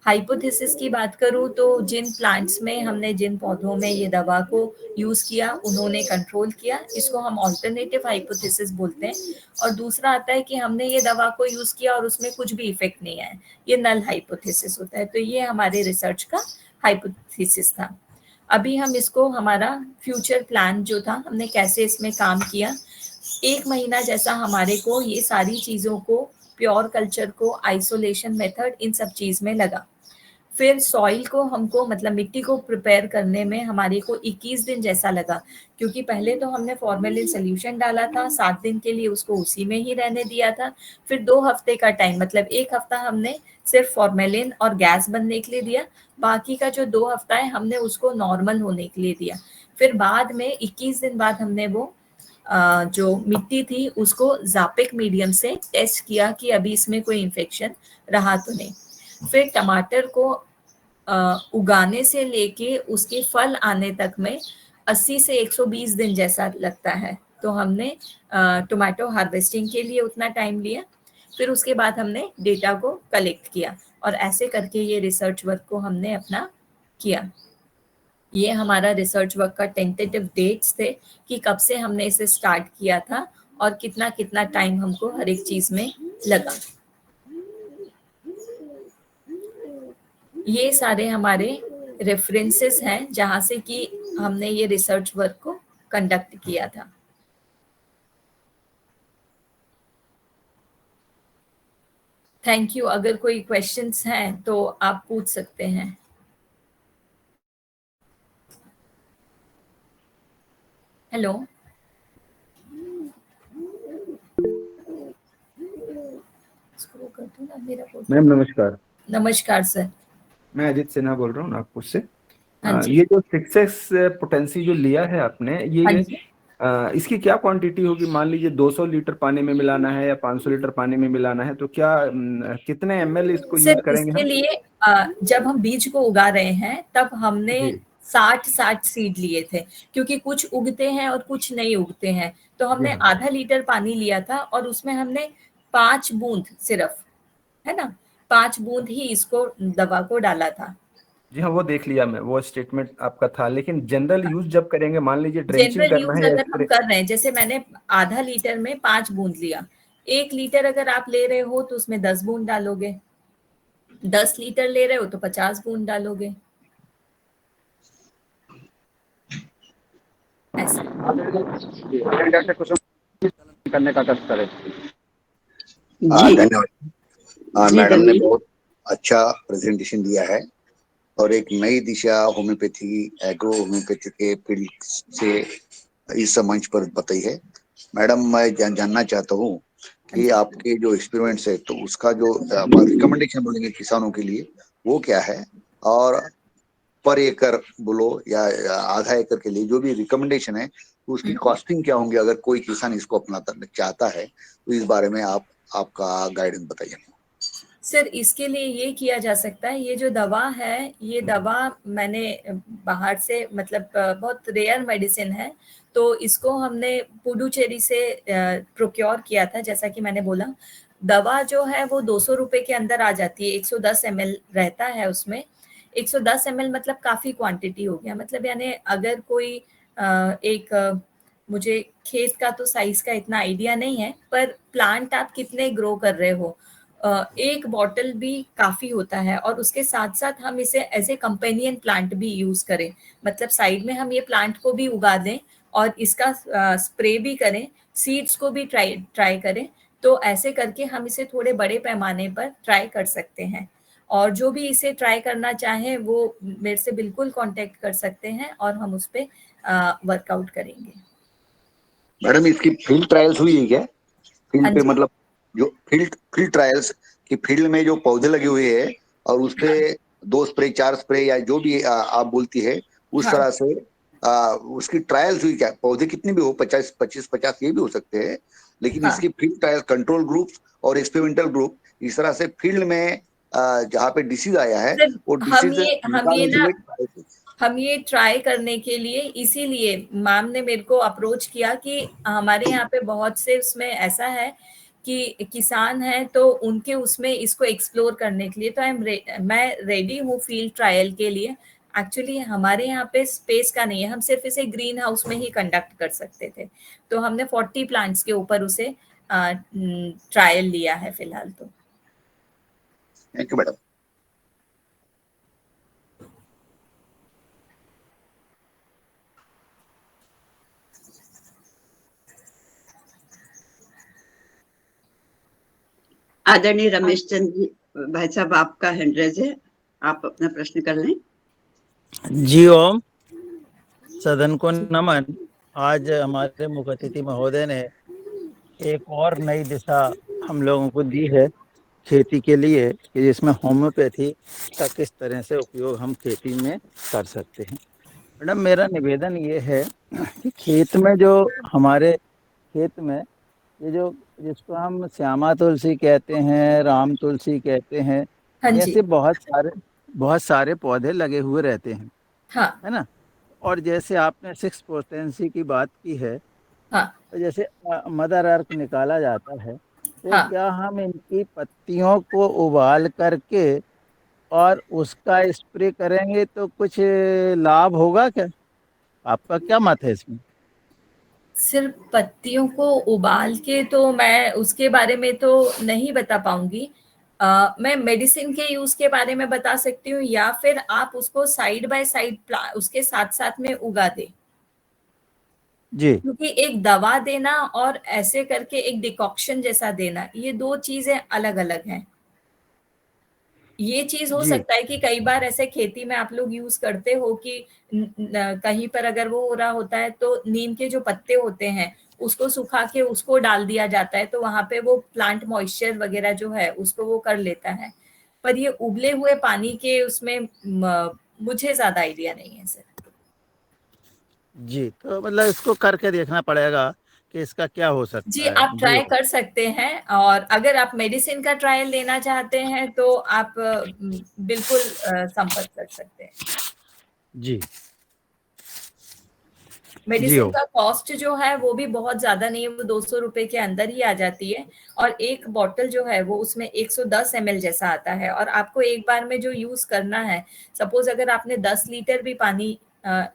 हाइपोथेसिस की बात करूं तो जिन प्लांट्स में हमने, जिन पौधों में ये दवा को यूज किया उन्होंने कंट्रोल किया, इसको हम ऑल्टरनेटिव हाइपोथेसिस बोलते हैं। और दूसरा आता है कि हमने ये दवा को यूज किया और उसमें कुछ भी इफेक्ट नहीं आया, ये नल हाइपोथेसिस होता है। तो ये हमारे रिसर्च का हाइपोथेसिस था। अभी हम इसको, हमारा फ्यूचर प्लान जो था, हमने कैसे इसमें काम किया, 1 महीना जैसा हमारे को ये सारी चीजों को, प्योर कल्चर को, आइसोलेशन मेथड, इन सब चीज में लगा। फिर सॉइल को हमको, मतलब मिट्टी को प्रिपेयर करने में हमारे को 21 दिन जैसा लगा, क्योंकि पहले तो हमने फॉर्मेलिन सोल्यूशन डाला था, 7 दिन के लिए उसको उसी में ही रहने दिया था। फिर 2 हफ्ते का टाइम, मतलब 1 हफ्ता हमने सिर्फ फॉर्मेलिन और गैस बनने के लिए दिया, बाकी का जो 2 हफ्ता है हमने उसको नॉर्मल होने के लिए दिया। फिर बाद में 21 दिन बाद हमने वो जो मिट्टी थी उसको जापिक मीडियम से टेस्ट किया कि अभी इसमें कोई इन्फेक्शन रहा तो नहीं। फिर टमाटर को उगाने से लेके उसके फल आने तक में 80 से 120 दिन जैसा लगता है। तो हमने टोमेटो हार्वेस्टिंग के लिए उतना टाइम लिया, फिर उसके बाद हमने डेटा को कलेक्ट किया और ऐसे करके ये रिसर्च वर्क को हमने अपना किया। ये हमारा रिसर्च वर्क का टेंटेटिव डेट्स थे कि कब से हमने इसे स्टार्ट किया था और कितना कितना टाइम हमको हर एक चीज में लगा। ये सारे हमारे रेफरेंसेस हैं जहां से कि हमने ये रिसर्च वर्क को कंडक्ट किया था। Thank you. अगर कोई क्वेश्चंस हैं तो आप पूछ सकते हैं। हेलो, मैम नमस्कार। नमस्कार सर। मैं अजित सिन्हा बोल रहा हूँ नागपुर से। हाँ जी। ये जो 6x पोटेंसी जो लिया है आपने, हाँ ये जी। इसकी क्या क्वांटिटी होगी? मान लीजिए 200 लीटर पानी में मिलाना है या 500 लीटर पानी में मिलाना है, तो क्या कितने ml इसको यूज सर करेंगे इसके हम? लिए जब हम बीज को उगा रहे हैं तब हमने जी 60 सीड लिए थे, क्योंकि कुछ उगते हैं और कुछ नहीं उगते हैं। तो जी हमने हाँ आधा लीटर पानी लिया था और उसमें हमने 5 बूंद सिर्फ, है ना, 5 बूंद ही इसको दवा को डाला था। जी हाँ, वो देख लिया मैं, वो स्टेटमेंट आपका था। लेकिन जनरल यूज जब करेंगे, मान लीजिए ड्रेंचिंग जनरल करना यूज है या अगर हम स्प्रे। कर रहे हैं, जैसे मैंने आधा लीटर में 5 बूंद लिया, 1 लीटर अगर आप ले रहे हो तो उसमें 10 बूंद डालोगे, 10 लीटर ले रहे हो तो 50 बूंद डालोगे, ऐसे। करने का कष्ट करें। जी धन्यवाद। जी मैडम ने धन्यवाद। बहुत अच्छा प्रेजेंटेशन दिया है और एक नई दिशा होम्योपैथी, एग्रो होम्योपैथी के फील्ड से इस मंच पर बताई है। मैडम, मैं जानना चाहता हूँ कि आपके जो एक्सपेरिमेंट्स है, तो उसका जो रिकमेंडेशन बोलेंगे किसानों के लिए, वो क्या है? और पर एकड़ बोलो या आधा एकड़ के लिए जो भी रिकमेंडेशन है, तो उसकी कॉस्टिंग क्या होंगी अगर कोई किसान इसको अपनाना चाहता है? तो इस बारे में आपका गाइडेंस बताइए। सर इसके लिए ये किया जा सकता है, ये जो दवा है, ये दवा मैंने बाहर से, मतलब बहुत रेयर मेडिसिन है, तो इसको हमने पुडुचेरी से प्रोक्योर किया था। जैसा कि मैंने बोला, दवा जो है वो 200 रुपए के अंदर आ जाती है, 110 ml रहता है उसमें। 110 ml मतलब काफी क्वांटिटी हो गया। मतलब यानी अगर कोई मुझे खेत का तो साइज का इतना आइडिया नहीं है, पर प्लांट आप कितने ग्रो कर रहे हो, एक बॉटल भी काफी होता है। और उसके साथ साथ हम इसे एज ए कंपेनियन प्लांट भी यूज करें, मतलब साइड में हम ये प्लांट को भी उगा दें और इसका स्प्रे भी करें, सीड्स को भी ट्राई करें। तो ऐसे करके हम इसे थोड़े बड़े पैमाने पर ट्राई कर सकते हैं। और जो भी इसे ट्राई करना चाहे वो मेरे से बिल्कुल कांटेक्ट कर सकते हैं और हम उस पर वर्कआउट करेंगे। मैडम, इसकी फील्ड ट्रायल्स हुई है क्या? हाँ फील्ड पे जी। मतलब जो फील्ड ट्रायल्स की फील्ड में जो पौधे लगे हुए हैं और उस पे 2 स्प्रे 4 स्प्रे या जो भी आप बोलती है, उस हाँ तरह से उसकी ट्रायल्स हुई क्या? पौधे कितने भी हो, 50 ये भी हो सकते हैं, लेकिन हाँ इसकी फील्ड ट्रायल, कंट्रोल ग्रुप और एक्सपेरिमेंटल ग्रुप, इस तरह से फील्ड में जहाँ पे डिसीज आया है सर, वो डिसीज हम ये निकालने के ना लिए। हम ये ट्राई करने के लिए, इसीलिए मैम ने मेरे को अप्रोच किया कि हमारे यहाँ पे बहुत से उसमें ऐसा है कि किसान हैं, तो उनके उसमें इसको एक्सप्लोर करने के लिए, तो मैं रेडी हूँ फील्ड ट्रायल के लिए। एक्चुअली हमारे यहाँ पे स्पेस का नहीं है, हम सिर्फ इसे ग्रीन हाउस में ही कंडक्ट कर सकते थे। तो हमने 40 प्लांट्स के ऊपर उसे ट्रायल लिया है फिलहाल। तो थैंक यू मैडम। आदरणीय रमेश चंद जी, भाई साहब आपका हैंड रेज है, आप अपना प्रश्न कर लें। जी ओम, सदन को नमन। आज हमारे मुख्य अतिथि महोदय ने एक और नई दिशा हम लोगों को दी है खेती के लिए, कि जिसमें होम्योपैथी का किस तरह से उपयोग हम खेती में कर सकते हैं। मैडम, मेरा निवेदन ये है कि खेत में जो हमारे खेत में ये जो, जिसको हम श्यामा तुलसी कहते हैं, राम तुलसी कहते हैं, हाँ जी। ऐसे बहुत सारे पौधे लगे हुए रहते हैं, हाँ है ना। और जैसे आपने 6 पोटेंसी की बात की है, हाँ तो जैसे मदर अर्थ निकाला जाता है, तो हाँ क्या हम इनकी पत्तियों को उबाल करके और उसका स्प्रे करेंगे तो कुछ लाभ होगा क्या? आपका क्या मत है इसमें? सिर्फ पत्तियों को उबाल के तो मैं उसके बारे में तो नहीं बता पाऊंगी। मैं मेडिसिन के यूज के बारे में बता सकती हूँ, या फिर आप उसको साइड बाय साइड उसके साथ साथ में उगा दे, जी क्योंकि एक दवा देना और ऐसे करके एक डिकॉक्शन जैसा देना, ये दो चीजें अलग अलग हैं। ये चीज हो जी सकता है कि कई बार ऐसे खेती में आप लोग यूज करते हो कि कहीं पर अगर वो हो रहा होता है तो नीम के जो पत्ते होते हैं उसको सुखा के उसको डाल दिया जाता है, तो वहां पे वो प्लांट मॉइस्चर वगैरह जो है उसको वो कर लेता है। पर ये उबले हुए पानी के उसमें मुझे ज्यादा आइडिया नहीं है सर। जी, तो मतलब इसको करके देखना पड़ेगा कि इसका क्या हो जी, सकता है। आप जी ट्राई कर सकते हैं, और अगर आप मेडिसिन का ट्रायल लेना चाहते हैं तो आप बिल्कुल संपर्क कर सकते हैं। जी जी मेडिसिन हो का कॉस्ट जो है वो भी बहुत ज्यादा नहीं है, वो 200 रुपए के अंदर ही आ जाती है, और एक बॉटल जो है वो उसमें 110 ml जैसा आता है, और आपको एक बार में जो यूज करना है, सपोज अगर आपने 10 लीटर भी पानी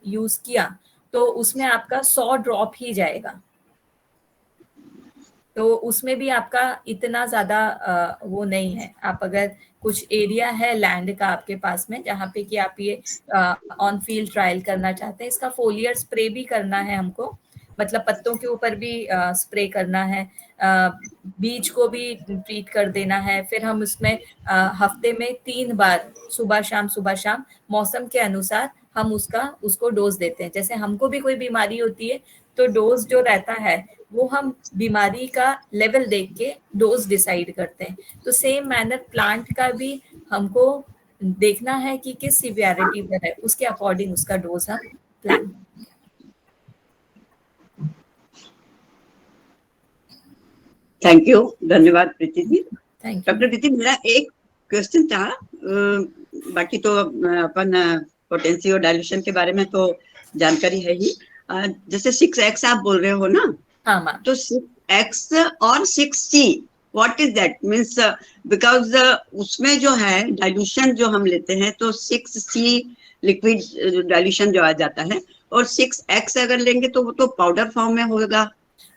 यूज किया तो उसमें आपका 100 ड्रॉप ही जाएगा, तो उसमें भी आपका इतना ज्यादा वो नहीं है। आप अगर कुछ एरिया है लैंड का आपके पास में जहाँ पे कि आप ये ऑन फील्ड ट्रायल करना चाहते हैं, इसका फोलियर स्प्रे भी करना है हमको, मतलब पत्तों के ऊपर भी स्प्रे करना है, बीज को भी ट्रीट कर देना है, फिर हम उसमें हफ्ते में 3 बार सुबह शाम मौसम के अनुसार हम उसको डोज देते हैं। जैसे हमको भी कोई बीमारी होती है तो डोज जो रहता है वो हम बीमारी का लेवल देख के डोज डिसाइड करते हैं, तो सेम मैनर प्लांट का भी हमको देखना है कि किस सिवियरिटी पर है, उसके अकॉर्डिंग उसका डोज हम प्लान। थैंक यू, धन्यवाद Preeti ji. Thank you. Doctor Preeti, मेरा एक क्वेश्चन था, बाकी तो अपन पोटेंसी और डाइल्यूशन के बारे में तो जानकारी है ही। जैसे 6x आप बोल रहे हो ना, हाँ मैम। तो 6x और 6c what is that means, because उसमें जो है डाइल्यूशन जो हम लेते हैं तो 6c लिक्विड डाइल्यूशन जो आ जाता है, और 6x अगर लेंगे तो वो तो पाउडर फॉर्म में होगा।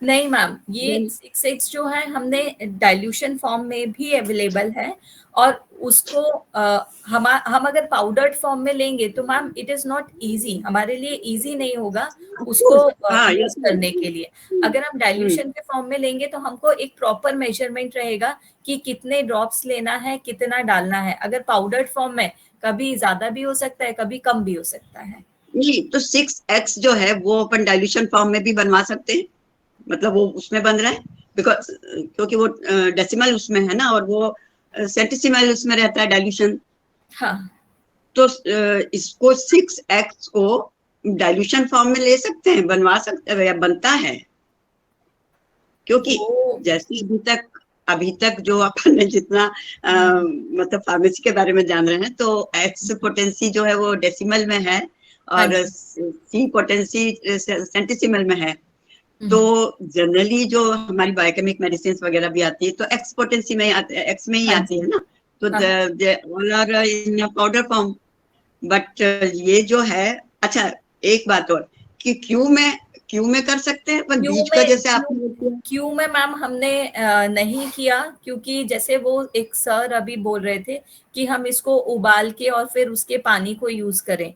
नहीं मैम, ये 6x जो है हमने डाइल्यूशन फॉर्म में भी अवेलेबल है, और उसको हम अगर पाउडर्ड फॉर्म में लेंगे तो ma'am it is not easy, हमारे लिए इजी नहीं होगा उसको यूज करने के लिए। अगर हम डाइल्यूशन के फॉर्म में लेंगे तो हमको एक प्रॉपर मेजरमेंट रहेगा कि कितने ड्रॉप्स लेना है, कितना डालना है। अगर पाउडर्ड फॉर्म में कभी ज्यादा भी हो सकता है, कभी कम भी हो सकता है। नहीं, तो 6x जो है वो अपन डाइल्यूशन फॉर्म में भी बनवा सकते हैं, मतलब वो उसमें बन रहा है बिकॉज क्योंकि वो डेसिमल उसमें है ना, और वो सेंटिसिमल उसमें रहता है डाइल्यूशन। हाँ, तो इसको 6x को डाइल्यूशन फॉर्म में ले सकते हैं, बनवा सकते हैं, या बनता है? क्योंकि जैसे अभी तक जो अपन ने जितना मतलब फार्मेसी के बारे में जान रहे हैं, तो एक्स पोटेंसी जो है वो डेसिमल में है और सी पोटेंसी सेंटिसिमल में है। तो जनरली जो हमारी बायोकेमिक मेडिसिन वगैरह भी आती है तो एक्स पोटेंसी में एक्स में ही आती है ना, तो all are in powder form. But ये जो है, अच्छा एक बात और कि क्यू में कर सकते हैं पर बीज का, जैसे आपने क्यू में मैम हमने नहीं किया, क्योंकि जैसे वो एक सर अभी बोल रहे थे कि हम इसको उबाल के और फिर उसके पानी को यूज करें,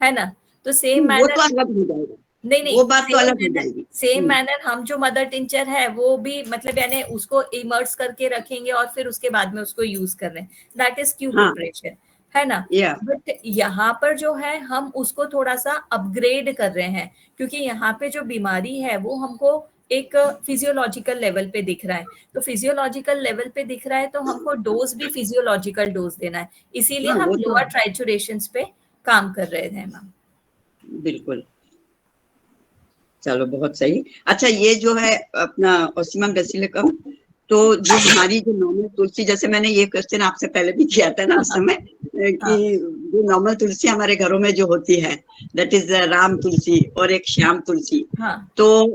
है ना, तो सेम मैनर वो तो अलग हो जाएगा। नहीं वो बात तो अलग हो जाएगी। सेम मैनर हम जो मदर टिंचर है वो भी मतलब यानी उसको इमर्स करके रखेंगे और फिर उसके बाद में उसको यूज कर रहे हैं, दैट इज क्यू प्रिपरेशन, है ना। बट यहाँ पर जो है हम उसको थोड़ा सा अपग्रेड कर रहे हैं, क्योंकि यहाँ पे जो बीमारी है वो हमको एक फिजियोलॉजिकल लेवल पे दिख रहा है, तो फिजियोलॉजिकल लेवल पे दिख रहा है तो हमको डोज भी फिजियोलॉजिकल डोज देना है, इसीलिए हम लोअर ट्राइचुरेशंस पे काम कर रहे थे मैम। बिल्कुल, चलो बहुत सही। अच्छा, ये जो है अपना ओसिमम बेसिलिकम, तो जो हमारी जो नॉर्मल तुलसी, जैसे मैंने ये क्वेश्चन आपसे पहले भी किया था ना उस समय, कि जो नॉर्मल तुलसी हमारे घरों में जो होती है, दैट इज राम तुलसी और एक श्याम तुलसी। हाँ तो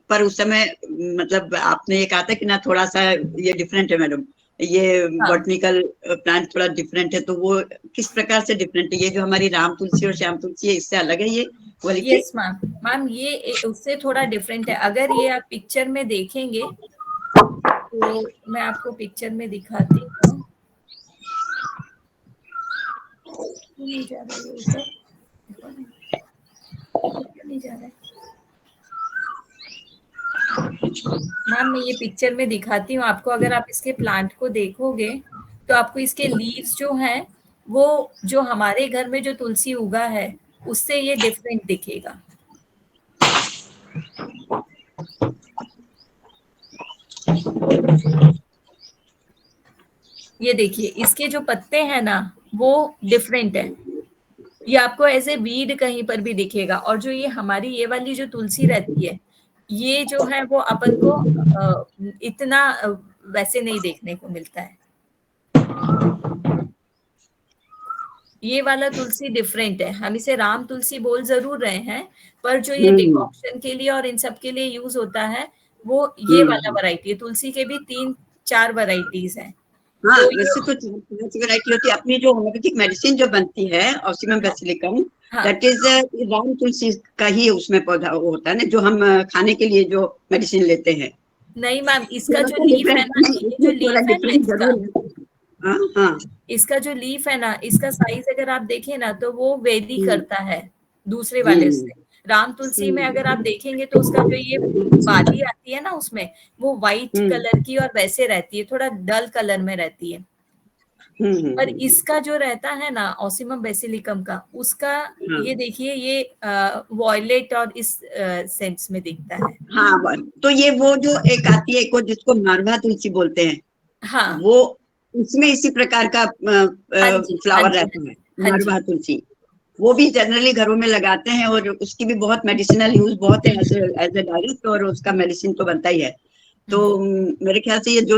पर उस समय मतलब आपने ये कहा था कि ना थोड़ा सा ये डिफरेंट है मैडम, ये हाँ। बॉटनिकल प्लांट थोड़ा डिफरेंट है, तो वो किस प्रकार से डिफरेंट है? ये जो हमारी राम तुलसी और श्याम तुलसी है इससे अलग है ये वाली की? यस मैम, मैम ये उससे थोड़ा डिफरेंट है। अगर ये आप पिक्चर में देखेंगे तो मैं आपको पिक्चर में दिखाती हूँ। नहीं जा रहा है ऊपर, नहीं जा रहा है मैम। मैं ये पिक्चर में दिखाती हूँ आपको। अगर आप इसके प्लांट को देखोगे तो आपको इसके लीव्स जो हैं वो जो हमारे घर में जो तुलसी उगा है उससे ये डिफरेंट दिखेगा। ये देखिए इसके जो पत्ते हैं ना वो डिफरेंट है, ये आपको ऐसे वीड कहीं पर भी दिखेगा। और जो ये हमारी ये वाली जो तुलसी रहती है ये जो है वो अपन को इतना वैसे नहीं देखने को मिलता है। ये वाला तुलसी डिफरेंट है, हम इसे राम तुलसी बोल जरूर रहे हैं पर जो ये डिकॉक्शन के लिए और इन सब के लिए यूज होता है वो ये वाला वैरायटी है। तुलसी के भी 3-4 वैरायटीज हैं। हाँ, तो ये- वैसे तो वैरायटी होती है। अपनी जो होम्योपैथिक मेडिसिन जो बनती है ऑसिमम बेसिलिकम, हाँ दैट इज राम तुलसी का ही उसमें पौधा होता है ना, जो हम खाने के लिए जो मेडिसिन लेते हैं। नहीं मैम, इसका थोड़ा जो सा लीफ है different ना, नहीं, ये जो इसमें थोड़ा लीफ है ना different इसका, जरूर है। हाँ हाँ इसका जो लीफ है ना इसका साइज अगर आप देखें ना तो वो वेरी हम्म। करता है दूसरे वाले से। राम तुलसी में अगर आप देखेंगे तो उसका जो ये बाली आती है ना उसमें वो व्हाइट कलर की और वैसे रहती है, थोड़ा डल कलर में रहती है। पर इसका जो रहता है ना ऑसिमम बेसिलिकम का, उसका ये देखिए ये वॉयलेट और इस सेंस में दिखता है। हाँ, तो ये वो जो एक आती है को जिसको मारवा तुलसी बोलते हैं, हाँ वो उसमें इसी प्रकार का हाँ जी, फ्लावर हाँ जी, रहता है, हाँ जी। मारवा तुलसी। वो भी जनरली घरों में लगाते हैं और उसकी भी बहुत मेडिसिनल यूज बहुत है एज ए डायरेक्ट, और उसका मेडिसिन तो बनता ही है। तो मेरे ख्याल से ये जो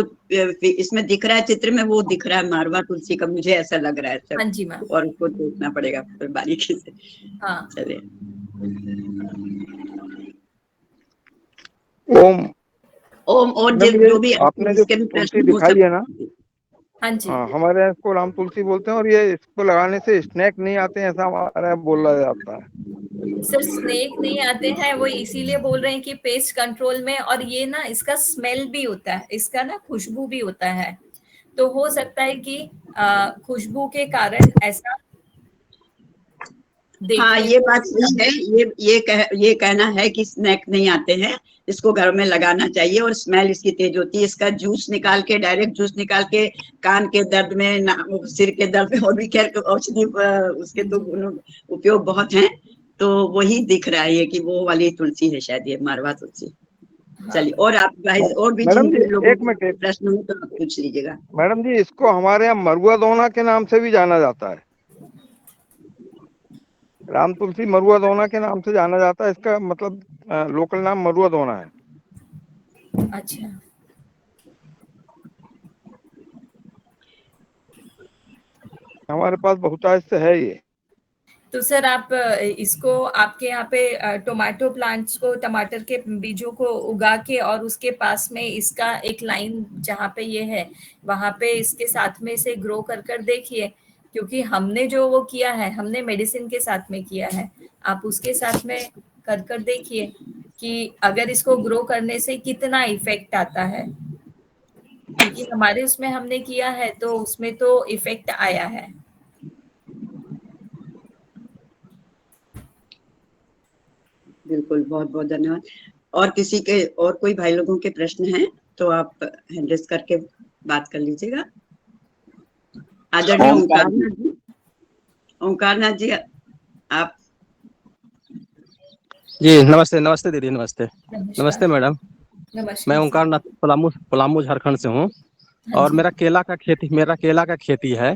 इसमें दिख रहा है चित्र में वो दिख रहा है मारवा तुलसी का, मुझे ऐसा लग रहा है सब। हाँ जी मैम। और उसको देखना पड़ेगा फिर बारीकी से। हाँ चलिए। ओम ओम और मैम, ये जो भी आपने जो जिसके भी तुलसी प्रश्न वो सब। दिखाई है ना, हाँ जी। हाँ, हमारे यहाँ इसको राम तुलसी बोलते हैं और ये इसको लगाने से स्नेक नहीं आते हैं ऐसा हमारे यहाँ बोला जाता है। सर स्नेक नहीं आते हैं वो इसीलिए बोल रहे हैं कि पेस्ट कंट्रोल में, और ये ना इसका स्मेल भी होता है, इसका ना खुशबू भी होता है। तो हो सकता है कि खुशबू के कारण ऐसा हाँ, ये बात सही है। ये कहना है कि स्नैक नहीं आते हैं, इसको घर में लगाना चाहिए और स्मेल इसकी तेज होती है। इसका जूस निकाल के, डायरेक्ट जूस निकाल के कान के दर्द में, सिर के दर्द में, और भी खैर औषधि उसके तो उपयोग बहुत हैं। तो वही दिख रहा है कि वो वाली तुलसी है शायद, ये मारवा तुलसी। चलिए, और आप भाई और भी मैडम जिन जी, लोगों एक मिनट, के प्रश्न हो तो आप पूछ लीजिएगा। मैडम जी, इसको हमारे यहाँ मरुआ दोना के नाम से भी जाना जाता है। राम तुलसी मरुआ दोना के नाम से जाना जाता है, इसका मतलब लोकल नाम मरुआ दोना है। अच्छा, हमारे पास बहुतायत से है ये। तो सर आप इसको आपके यहाँ पे टोमेटो प्लांट्स को, टमाटर के बीजों को उगा के और उसके पास में इसका एक लाइन जहाँ पे ये है वहां पे इसके साथ में इसे ग्रो कर देखिए, क्योंकि हमने जो वो किया है हमने मेडिसिन के साथ में किया है। आप उसके साथ में कर देखिए कि अगर इसको ग्रो करने से कितना इफेक्ट आता है, क्योंकि हमारे उसमें हमने किया है तो उसमें तो इफेक्ट आया है। बिल्कुल, बहुत बहुत धन्यवाद। और किसी के और कोई भाई लोगों के प्रश्न हैं तो आप हैंड रेज करके बात कर लीजिएगा। आदरणीय ओंकारनाथ जी, आप। जी नमस्ते। नमस्ते दीदी, नमस्ते। नमस्कार। नमस्ते मैडम। नमस्कार। मैं ओंकारनाथ पलामू झारखंड से हूँ और मेरा केला का खेती है।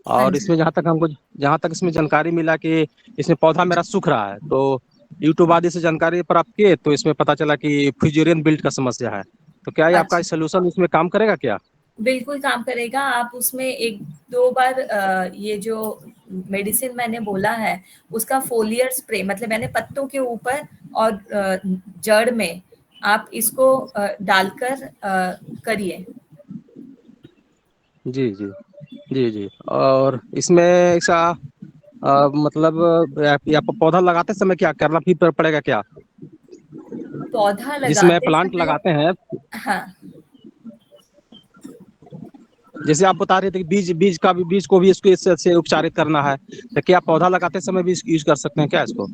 और इसमें जहाँ तक इसमें जानकारी मिला कि इसमें पौधा मेरा सूख रहा है, तो यूट्यूब आदि से जानकारी प्राप्त किए तो इसमें पता चला कि फ्यूजेरियन बिल्ट का समस्या है। तो क्या ये आपका सोल्यूशन इसमें काम करेगा क्या? बिल्कुल काम करेगा। आप उसमें 1-2 बार ये जो मेडिसिन मैंने बोला है उसका फोलियर स्प्रे, मतलब मैंने पत्तों के ऊपर और जड़ में आप इसको डालकर करिए। जी जी जी जी। और इसमें ऐसा मतलब या पौधा लगाते समय क्या करना फिर पड़ेगा क्या? पौधा जिसमें लगाते प्लांट समय, लगाते हैं, हाँ, जैसे आप बता रहे थे कि बीज को भी इसको इससे उपचारित करना है, तो क्या पौधा लगाते समय भी यूज कर सकते हैं क्या इसको?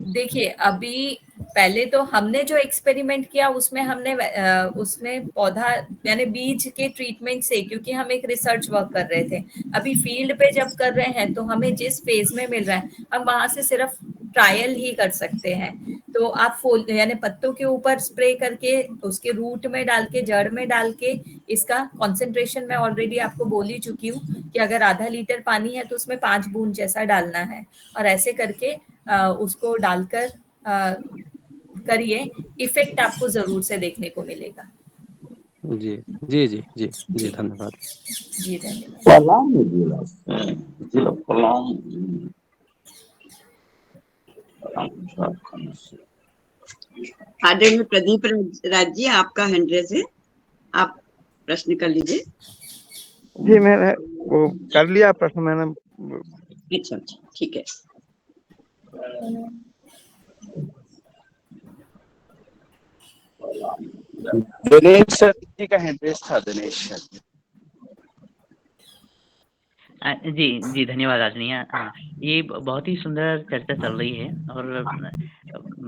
देखिए अभी पहले तो हमने जो एक्सपेरिमेंट किया उसमें हमने उसमें पौधा यानी बीज के ट्रीटमेंट से, क्योंकि हम एक रिसर्च वर्क कर रहे थे। अभी फील्ड पे जब कर रहे हैं तो हमें जिस फेज में मिल रहा है हम वहां से सिर्फ ट्रायल ही कर सकते हैं। तो आप फूल यानी पत्तों के ऊपर स्प्रे करके उसके रूट में डाल के, जड़ में डाल के, इसका कंसंट्रेशन मैं ऑलरेडी आपको बोल ही चुकी हूँ कि अगर आधा लीटर पानी है तो उसमें 5 बूंद जैसा डालना है, और ऐसे करके उसको डालकर करिए। इफेक्ट आपको जरूर से देखने को मिलेगा। जी जी जी जी जी, धन्यवाद। जी धन्यवाद। आदरणीय प्रदीप राज जी, आपका हैंड रेज है, आप प्रश्न कर लीजिए। जी मैंने वो कर लिया प्रश्न मैंने। अच्छा अच्छा, ठीक है। दिनेश सर जी का एड्रेस था, दिनेश सर। जी जी, धन्यवाद आदरणीय। ये बहुत ही सुंदर चर्चा चल रही है, और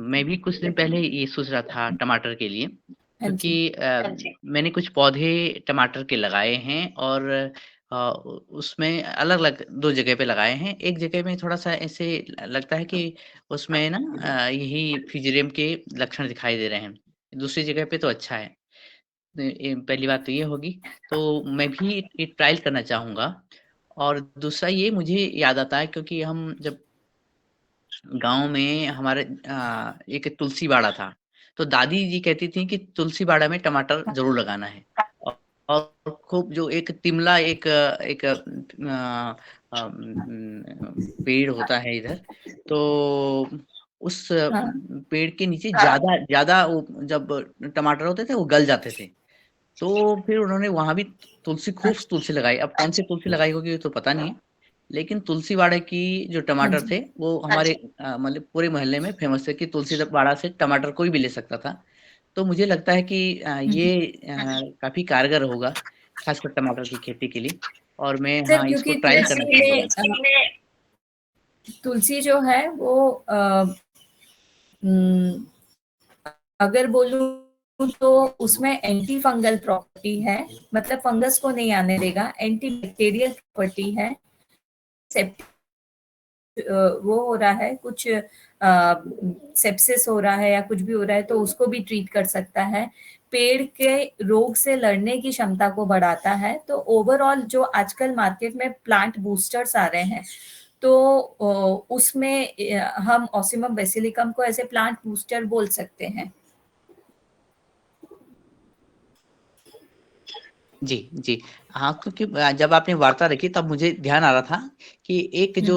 मैं भी कुछ दिन पहले ये सोच रहा था टमाटर के लिए, हाँ जी। क्योंकि मैंने कुछ पौधे टमाटर के लगाए हैं, और उसमें अलग-अलग 2 जगह पे लगाए हैं। एक जगह में थोड़ा-सा ऐसे लगता है कि उसमें ना यही फ्यूजेरियम के लक्षण दिखाई दे रहे हैं। दूसरी जगह पे तो अच्छा है। पहली बात तो ये होगी, तो मैं भी ये ट्रायल करना चाहूँगा। और दूसरा ये मुझे याद आता है, क्योंकि हम जब गाँव में हमारे एक तुलसी बाड़ा था, तो दादी जी कहती थी कि तुलसी बाड़ा में टमाटर ज़रूर लगाना है। और खूब जो एक तिमला एक पेड़ होता है इधर, तो उस हाँ पेड़ के नीचे ज़्यादा ज़्यादा वो जब टमाटर होते थे वो गल जाते थे। तो फिर उन्होंने वहाँ भी खूब तुलसी लगाई। अब कौन सी तुलसी लगाई होगी ये तो पता नहीं है। लेकिन तुलसी वाड़े की जो हाँ टमाटर जी। थे वो हमारे मतलब पूरे मोहल्ले में फ़ेमस थे कि तुलसी वाड़ा से टमाटर कोई भी ले सकता था। तो मुझे लगता है कि ये काफ़ी कारगर होगा, ख़ासकर टमाटर की खेती के लिए, और मैं सर हाँ, इसको क्योंकि ट्रायल करना तुलसी जो है वो अगर बोलूँ तो उसमें एंटी फंगल प्रॉपर्टी है, मतलब फंगस को नहीं आने देगा। एंटी बैक्टीरियल प्रॉपर्टी है। वो हो रहा है कुछ सेप्सिस हो रहा है या कुछ भी हो रहा है तो उसको भी ट्रीट कर सकता है। पेड़ के रोग से लड़ने की क्षमता को बढ़ाता है। तो ओवरऑल जो आजकल मार्केट में प्लांट बूस्टर्स आ रहे हैं, तो उसमें हम ऑसिमम बेसिलिकम को ऐसे प्लांट बूस्टर बोल सकते हैं। जी, जी। हाँ, क्योंकि जब आपने वार्ता रखी तब मुझे ध्यान आ रहा था कि एक जो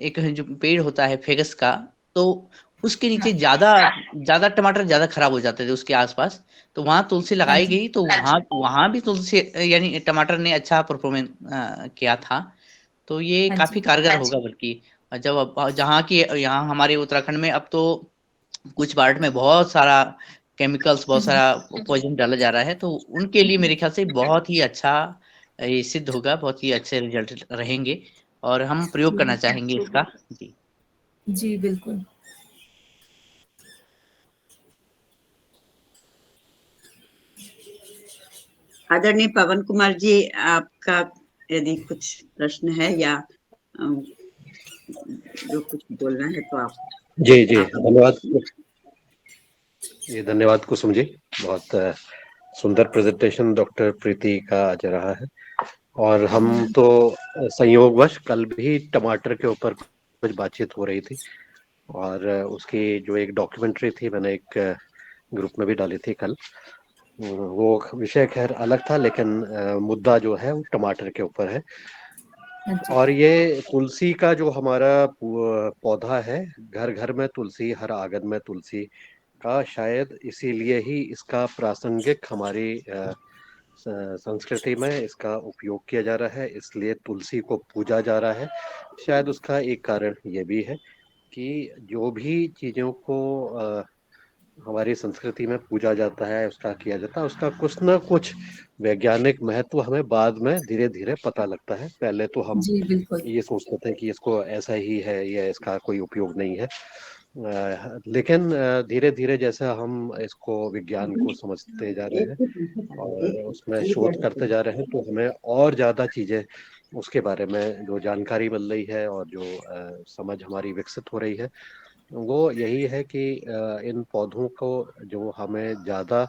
एक जो पेड़ होता है फेगस का, तो उसके नीचे ज़्यादा ज़्यादा टमाटर ज़्यादा खराब हो जाते थे उसके आस-पास। तो वहाँ तुलसी हाँ लगाई जी। गई, तो वहाँ वहाँ भी तुलसी यानी टमाटर ने अच्छा परफ़ॉर्मेंस किया था। तो ये हाँ जी। काफ़ी कारगर होगा, बल्कि जब अब जहाँ की यहाँ हमारे उत्तराखंड में अब तो कुछ पार्ट में बहुत सारा केमिकल्स, बहुत सारा पॉइज़न डाला जा रहा है, तो उनके लिए मेरे ख़्याल से बहुत ही अच्छा ये सिद्ध होगा, बहुत ही अच्छे रिज़ल्ट रहेंगे, और हम प्रयोग करना चाहेंगे इसका। जी। जी, बिल्कुल। आदरणीय पवन कुमार जी, आपका यदि कुछ प्रश्न है या जो कुछ बोलना है तो आप। जी जी, धन्यवाद। जी धन्यवाद कुसुम जी, बहुत सुंदर प्रेजेंटेशन डॉक्टर प्रीति का आज रहा है। और हम तो संयोगवश कल भी टमाटर के ऊपर कुछ बातचीत हो रही थी, और उसकी जो एक डॉक्यूमेंट्री थी मैंने एक ग्रुप में भी डाली थी कल। वो विषय खैर अलग था, लेकिन मुद्दा जो है वो टमाटर के ऊपर है। अच्छा। और ये तुलसी का जो हमारा पौधा है, घर घर में तुलसी, हर आंगन में तुलसी का, शायद इसीलिए ही इसका प्रासंगिक हमारी संस्कृति में इसका उपयोग किया जा रहा है, इसलिए तुलसी को पूजा जा रहा है। शायद उसका एक कारण ये भी है कि जो भी चीजों को हमारी संस्कृति में पूजा जाता है, उसका किया जाता है, उसका कुछ ना कुछ वैज्ञानिक महत्व हमें बाद में धीरे धीरे पता लगता है। पहले तो हम जी बिल्कुल। ये सोचते थे कि इसको ऐसा ही है या इसका कोई उपयोग नहीं है, लेकिन धीरे धीरे जैसे हम इसको विज्ञान को समझते जा रहे हैं और उसमें शोध करते जा रहे हैं, तो हमें और ज्यादा चीजें उसके बारे में जो जानकारी मिल रही है और जो समझ हमारी विकसित हो रही है, वो यही है कि इन पौधों को जो हमें ज्यादा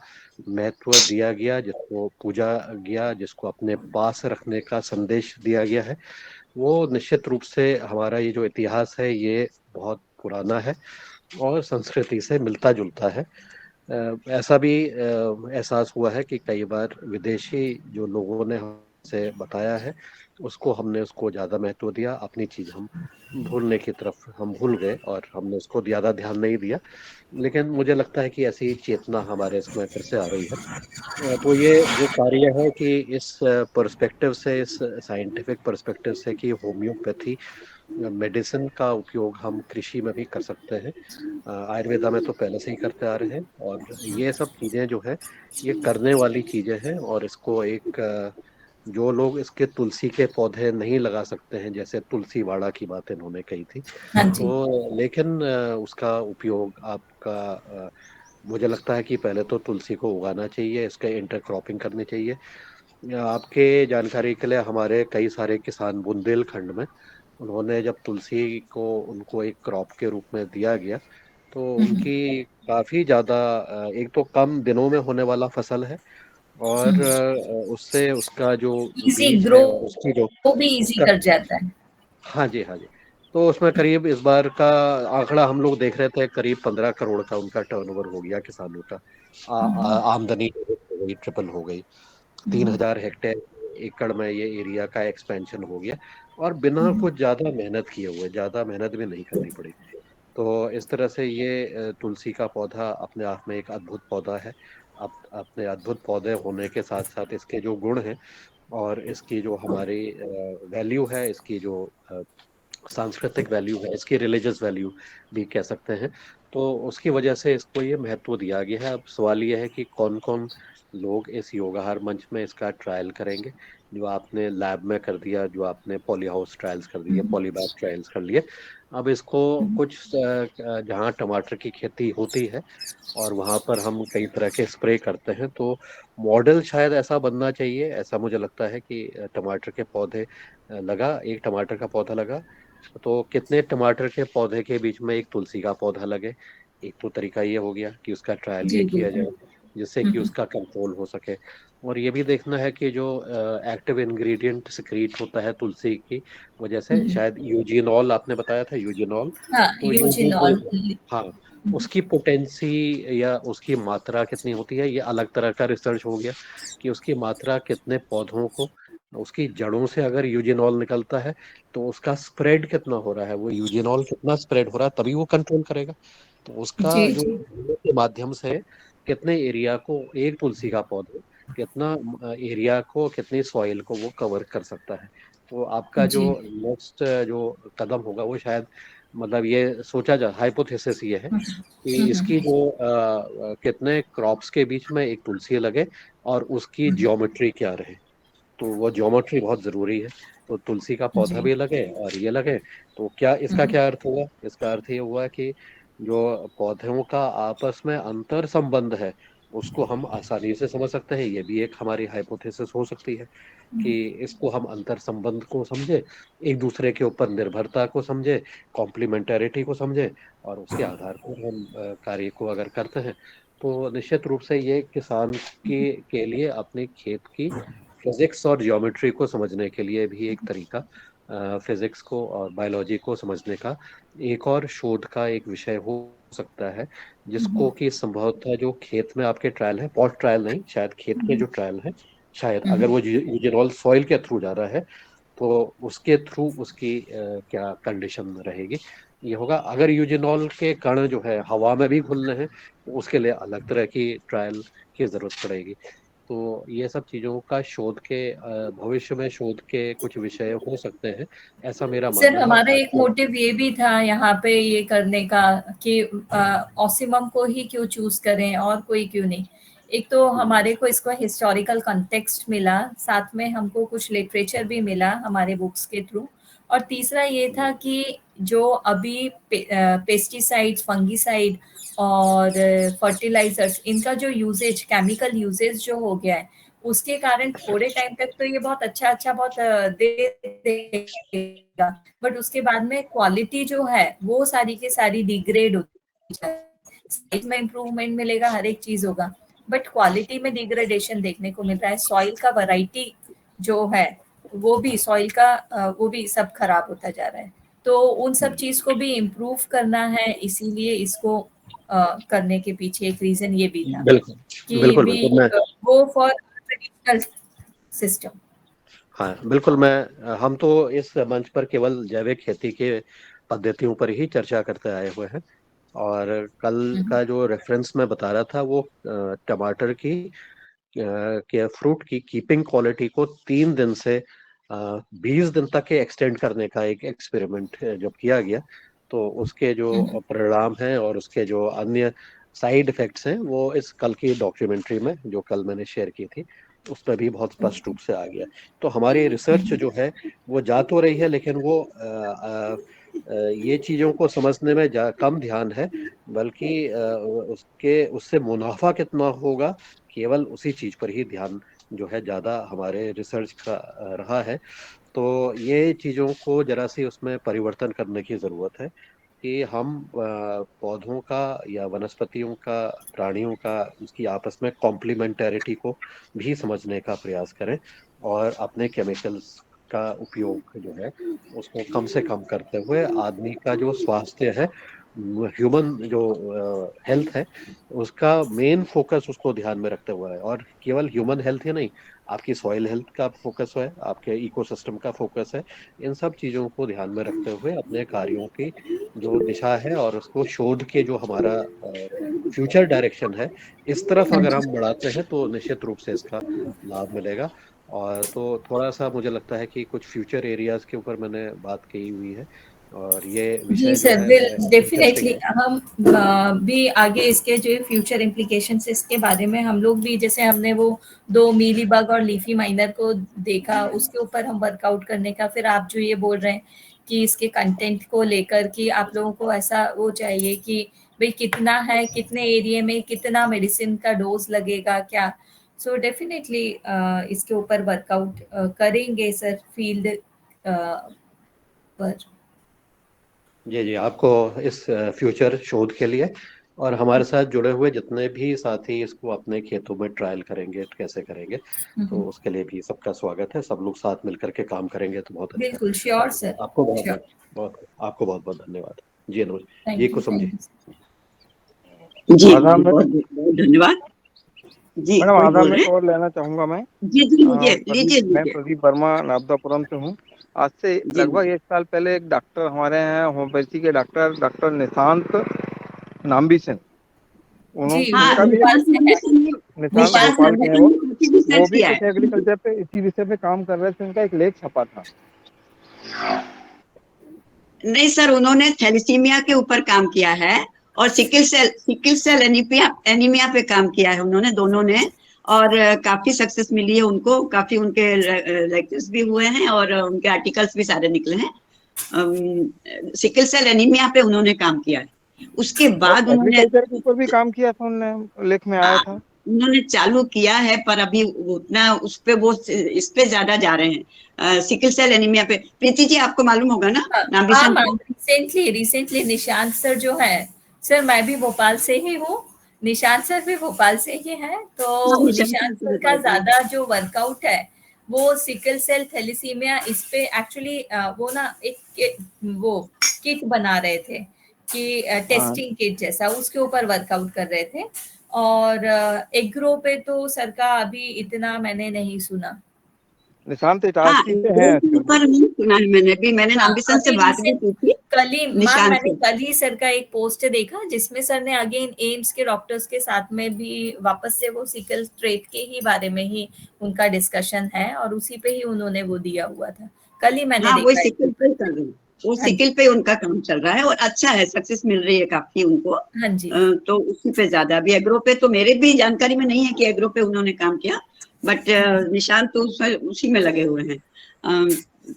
महत्व दिया गया, जिसको पूजा गया, जिसको अपने पास रखने का संदेश दिया गया है, वो निश्चित रूप से हमारा ये जो इतिहास है ये बहुत पुराना है और संस्कृति से मिलता जुलता है। ऐसा भी एहसास हुआ है कि कई बार विदेशी जो लोगों ने हमसे बताया है, उसको हमने उसको ज्यादा महत्व दिया, अपनी चीज हम भूलने की तरफ हम भूल गए और हमने उसको ज्यादा ध्यान नहीं दिया। लेकिन मुझे लगता है कि ऐसी चेतना हमारे इसमें फिर से आ रही है। तो ये जो कार्य है कि इस पर्सपेक्टिव से, इस साइंटिफिक पर्सपेक्टिव से, कि होम्योपैथी मेडिसिन का उपयोग हम कृषि में भी कर सकते हैं। आयुर्वेदा में तो पहले से ही करते आ रहे हैं, और ये सब चीजें जो है ये करने वाली चीजें हैं। और इसको एक जो लोग इसके तुलसी के पौधे नहीं लगा सकते हैं, जैसे तुलसी वाड़ा की बात इन्होंने कही थी, हाँ जी। तो लेकिन उसका उपयोग आपका मुझे लगता है कि पहले तो तुलसी को उगाना चाहिए, इसका इंटरक्रॉपिंग करनी चाहिए। आपके जानकारी के लिए, हमारे कई सारे किसान बुंदेलखंड में, उन्होंने जब तुलसी को उनको एक क्रॉप के रूप में दिया गया, तो उनकी काफी ज्यादा एक तो कम दिनों में होने वाला फसल है, और उससे उसका जो इजी बीज ग्रो है और उसकी जो भी इजी उसका, कर जाता है। हाँ जी, हाँ जी, तो उसमें करीब इस बार का आंकड़ा हम लोग देख रहे थे, करीब 15 करोड़ का उनका टर्नओवर हो गया किसानों का। आमदनी हो गई, ट्रिपल हो गई। 3,000 हेक्टेयर एकड़ में ये एरिया का एक्सपेंशन हो गया, और बिना कुछ ज्यादा मेहनत किए हुए, ज्यादा मेहनत भी नहीं करनी पड़ी। तो इस तरह से ये तुलसी का पौधा अपने आप में एक अद्भुत पौधा है। अपने अद्भुत पौधे होने के साथ साथ इसके जो गुण हैं और इसकी जो हमारी वैल्यू है, इसकी जो सांस्कृतिक वैल्यू है, इसकी रिलीजियस वैल्यू भी कह सकते हैं, तो उसकी वजह से इसको ये महत्व दिया गया है। अब सवाल ये है कि कौन कौन लोग इस योगाहार मंच में इसका ट्रायल करेंगे। जो आपने लैब में कर दिया, जो आपने पॉली हाउस ट्रायल्स कर दिए, पॉलीबैग ट्रायल्स कर लिए, अब इसको कुछ जहाँ टमाटर की खेती होती है और वहां पर हम कई तरह के स्प्रे करते हैं, तो मॉडल शायद ऐसा बनना चाहिए। ऐसा मुझे लगता है कि टमाटर के पौधे लगा, एक टमाटर का पौधा लगा, तो कितने टमाटर के पौधे के बीच में एक तुलसी का पौधा लगे। एक तो तरीका ये हो गया कि उसका ट्रायल ये जी किया बिल्कुल। जाए, जिससे कि उसका कंट्रोल हो सके। और ये भी देखना है कि जो एक्टिव इंग्रेडिएंट सिक्रीट होता है तुलसी की वजह से, शायद यूजिनॉल आपने बताया था, यूजिनॉल, हाँ तो ये भी यूजिनॉल। कोई, हाँ, उसकी पोटेंसी या उसकी मात्रा कितनी होती है, ये अलग तरह का रिसर्च हो गया कि उसकी मात्रा कितने पौधों को, उसकी जड़ों से अगर यूजिनॉल निकलता है तो उसका स्प्रेड कितना हो रहा है, वो यूजिनॉल कितना स्प्रेड हो रहा है, तभी वो कंट्रोल करेगा। तो उसका जी जो जी। के माध्यम से कितने एरिया को एक तुलसी का पौधा, कितना एरिया को, कितनी सॉइल को वो कवर कर सकता है। तो आपका जो जी। नेक्स्ट जो कदम होगा वो शायद, मतलब ये सोचा जा, हाइपोथेसिस ये है कि इसकी जो कितने क्रॉप्स के बीच में एक तुलसी लगे और उसकी ज्योमेट्री क्या रहे। तो वो ज्योमेट्री बहुत जरूरी है। तो तुलसी का पौधा जी। भी लगे और ये लगे, तो क्या इसका क्या अर्थ हुआ? इसका अर्थ ये हुआ कि जो पौधों का आपस में अंतर संबंध है, उसको हम आसानी से समझ सकते हैं। ये भी एक हमारी हाइपोथेसिस हो सकती है कि इसको हम अंतर संबंध को समझे, एक दूसरे के ऊपर निर्भरता को समझे, कॉम्प्लीमेंटरिटी को समझे, और उसके आधार पर हम कार्य को अगर करते हैं, तो निश्चित रूप से ये किसान के लिए अपने खेत की फिजिक्स और ज्योमेट्री को समझने के लिए भी एक तरीका फिजिक्स को और बायोलॉजी को समझने का एक और शोध का एक विषय हो सकता है, जिसको कि संभवतः जो खेत में आपके ट्रायल है, पॉट ट्रायल नहीं, शायद खेत में जो ट्रायल है, शायद अगर वो यूजेनॉल सॉइल के थ्रू जा रहा है तो उसके थ्रू उसकी क्या कंडीशन रहेगी, ये होगा। अगर यूजेनॉल के कण जो है हवा में भी घुलने हैं तो उसके लिए अलग तरह की ट्रायल की जरूरत पड़ेगी। तो ये सब चीजों का शोध के भविष्य में शोध के कुछ विषय हो सकते हैं, ऐसा मेरा सर मानना है। हमारा एक मोटिव ये भी था यहाँ पे ये करने का कि ऑसिमम को ही क्यों चूज करें और कोई क्यों नहीं। एक तो हमारे को इसको हिस्टोरिकल कंटेक्स्ट मिला, साथ में हमको कुछ लिटरेचर भी मिला हमारे बुक्स के थ्रू, और तीसरा ये था कि जो अभी पेस्टिसाइड्स, फंगिसाइड और फर्टिलाइजर्स, इनका जो यूजेज, केमिकल यूजेज जो हो गया है, उसके कारण थोड़े टाइम तक तो ये बहुत अच्छा बहुत दे देगा, बट उसके बाद में क्वालिटी जो है वो सारी की सारी डिग्रेड होती है। साइज में इम्प्रूवमेंट मिलेगा, हर एक चीज होगा, बट क्वालिटी में डिग्रेडेशन देखने को मिल रहा है। सॉइल का वैरायटी जो है वो भी, सॉइल का वो भी सब खराब होता जा रहा है। तो उन सब चीज को भी इम्प्रूव करना है, इसीलिए इसको करने के पीछे एक रीजन ये भी था बिल्कुल कि बिल्कुल वी बिल्कुल मैं गो फॉर ट्रेडिशनल सिस्टम। हाँ बिल्कुल, मैं हम तो इस मंच पर केवल जैविक खेती के पद्धतियों पर ही चर्चा करते आए हुए हैं, और कल का जो रेफरेंस मैं बता रहा था वो टमाटर की के फ्रूट की कीपिंग क्वालिटी को 3 दिन से 20 दिन तक के एक्सटेंड करने का एक एक्सपेरिमेंट जब किया गया, तो उसके जो परिणाम हैं और उसके जो अन्य साइड इफेक्ट्स हैं वो इस कल की डॉक्यूमेंट्री में जो कल मैंने शेयर की थी उसमें भी बहुत स्पष्ट रूप से आ गया। तो हमारी रिसर्च जो है वो जा तो रही है, लेकिन वो ये चीजों को समझने में कम ध्यान है, बल्कि उससे मुनाफा कितना होगा केवल उसी चीज पर ही ध्यान जो है ज्यादा हमारे रिसर्च का रहा है। तो ये चीजों को जरा सी उसमें परिवर्तन करने की जरूरत है कि हम पौधों का या वनस्पतियों का, प्राणियों का, उसकी आपस में कॉम्प्लीमेंटैरिटी को भी समझने का प्रयास करें, और अपने केमिकल्स का उपयोग जो है उसको कम से कम करते हुए आदमी का जो स्वास्थ्य है, ह्यूमन जो हेल्थ है, उसका मेन फोकस उसको ध्यान में रखते हुए है। और केवल ह्यूमन हेल्थ ही नहीं, आपकी सॉइल हेल्थ का फोकस है, आपके इकोसिस्टम का फोकस है, इन सब चीजों को ध्यान में रखते हुए अपने कार्यों की जो दिशा है और उसको शोध के जो हमारा फ्यूचर डायरेक्शन है, इस तरफ अगर हम बढ़ाते हैं तो निश्चित रूप से इसका लाभ मिलेगा। और तो थोड़ा सा मुझे लगता है कि कुछ फ्यूचर एरियाज के ऊपर मैंने बात की हुई है, और ये जी विषय जो सर, है डेफिनेटली हम भी आगे इसके जो फ्यूचर इम्प्लीकेशंस इसके बारे में हम लोग भी, जैसे हमने वो 2 मीली बग और लीफी माइनर को देखा, उसके ऊपर हम वर्कआउट करने का, फिर आप जो ये बोल रहे हैं कि इसके कंटेंट को लेकर कि आप लोगों को ऐसा वो चाहिए कि भाई कितना है, कितने एरिया में कितना मेडिसिन का डोज लगेगा क्या, सो डेफिनेटली इसके ऊपर वर्कआउट करेंगे सर फील्ड पर। जी जी, आपको इस फ्यूचर शोध के लिए और हमारे साथ जुड़े हुए जितने भी साथी इसको अपने खेतों में ट्रायल करेंगे, कैसे करेंगे, तो उसके लिए भी सबका स्वागत है। सब लोग साथ मिलकर के काम करेंगे तो बहुत अच्छा। बिल्कुल, श्योर सर, आपको आपको बहुत बहुत धन्यवाद। जी अनुज जी, कुसुम जी। जी बहुत धन्यवाद जी। मैडम कोई आधा बोल रहे मिनट हैं? और लेना चाहूंगा मैं। जी जी लीजिए मैं प्रदीप वर्मा नाबदापुरम से हूँ। आज से लगभग 1 साल पहले एक डॉक्टर हमारे हैं, होम्योपैथी के डॉक्टर निशांत नाम्बी सिंह, उन्होंने हाँ, निशांत भोपाल के हैं, वो भी किया कुछ है। एग्रीकल्चर पे इसी विषय पे काम कर रहे थे, उनका एक लेख छपा था। नहीं सर, उन्होंने थैलेसीमिया के ऊपर काम किया है और सिकिल सेल एनीमिया पे काम किया है उन्होंने, दोनों ने, और काफी सक्सेस मिली है उनको, काफी उनके लेक्चर्स भी हुए हैं और उनके आर्टिकल्स भी सारे निकले हैं। सिकिल सेल एनीमिया पे उन्होंने काम किया है। उसके बाद उन्होंने एग्रीकल्चर के ऊपर भी काम किया था, उन्होंने लेख में आया था। उन्होंने चालू किया है, पर अभी उतना उस पे वो इस पे ज्यादा जा रहे हैं, सिकिल सेल एनीमिया पे। प्रीति जी आपको मालूम होगा ना? रिसेंटली निशांत सर जो है, सर मैं भी भोपाल से ही हूँ, निशांत सर भी भोपाल से ही हैं, तो निशांत सर का ज्यादा जो वर्कआउट है वो सिकल सेल थैलेसीमिया इस पे एक्चुअली वो ना वो किट बना रहे थे कि टेस्टिंग किट जैसा, उसके ऊपर वर्कआउट कर रहे थे। और एग्रो पे तो सर का अभी इतना मैंने नहीं सुना। निशांत हाँ, इटारसी से हैं एग्रो के ऊपर नहीं सुना है मैंने भी, मैंने नाम्बिसन से अभी बात भी recent- की थी कल ही निशांत मैंने से। कल ही सर का एक पोस्ट देखा जिसमें सर ने अगेन एम्स के डॉक्टर्स के साथ में भी वापस से वो सिकल ट्रेट के ही बारे में ही उनका डिस्कशन है, और उसी पे ही उन्होंने वो दिया हुआ था। कल ही मैंने हाँ, वही देखा। सिकल पे कर रहे हैं, वो हाँ जी। सिकल पे उनका काम चल रहा है और अच्छा है, सक्सेस मिल रही है काफी उनको। हाँ जी। तो उसी पे ज्यादा, अभी एग्रो पे तो मेरे भी जानकारी में नहीं है कि एग्रो पे उन्होंने काम किया, बट निशांत तो उसी में लगे हुए हैं।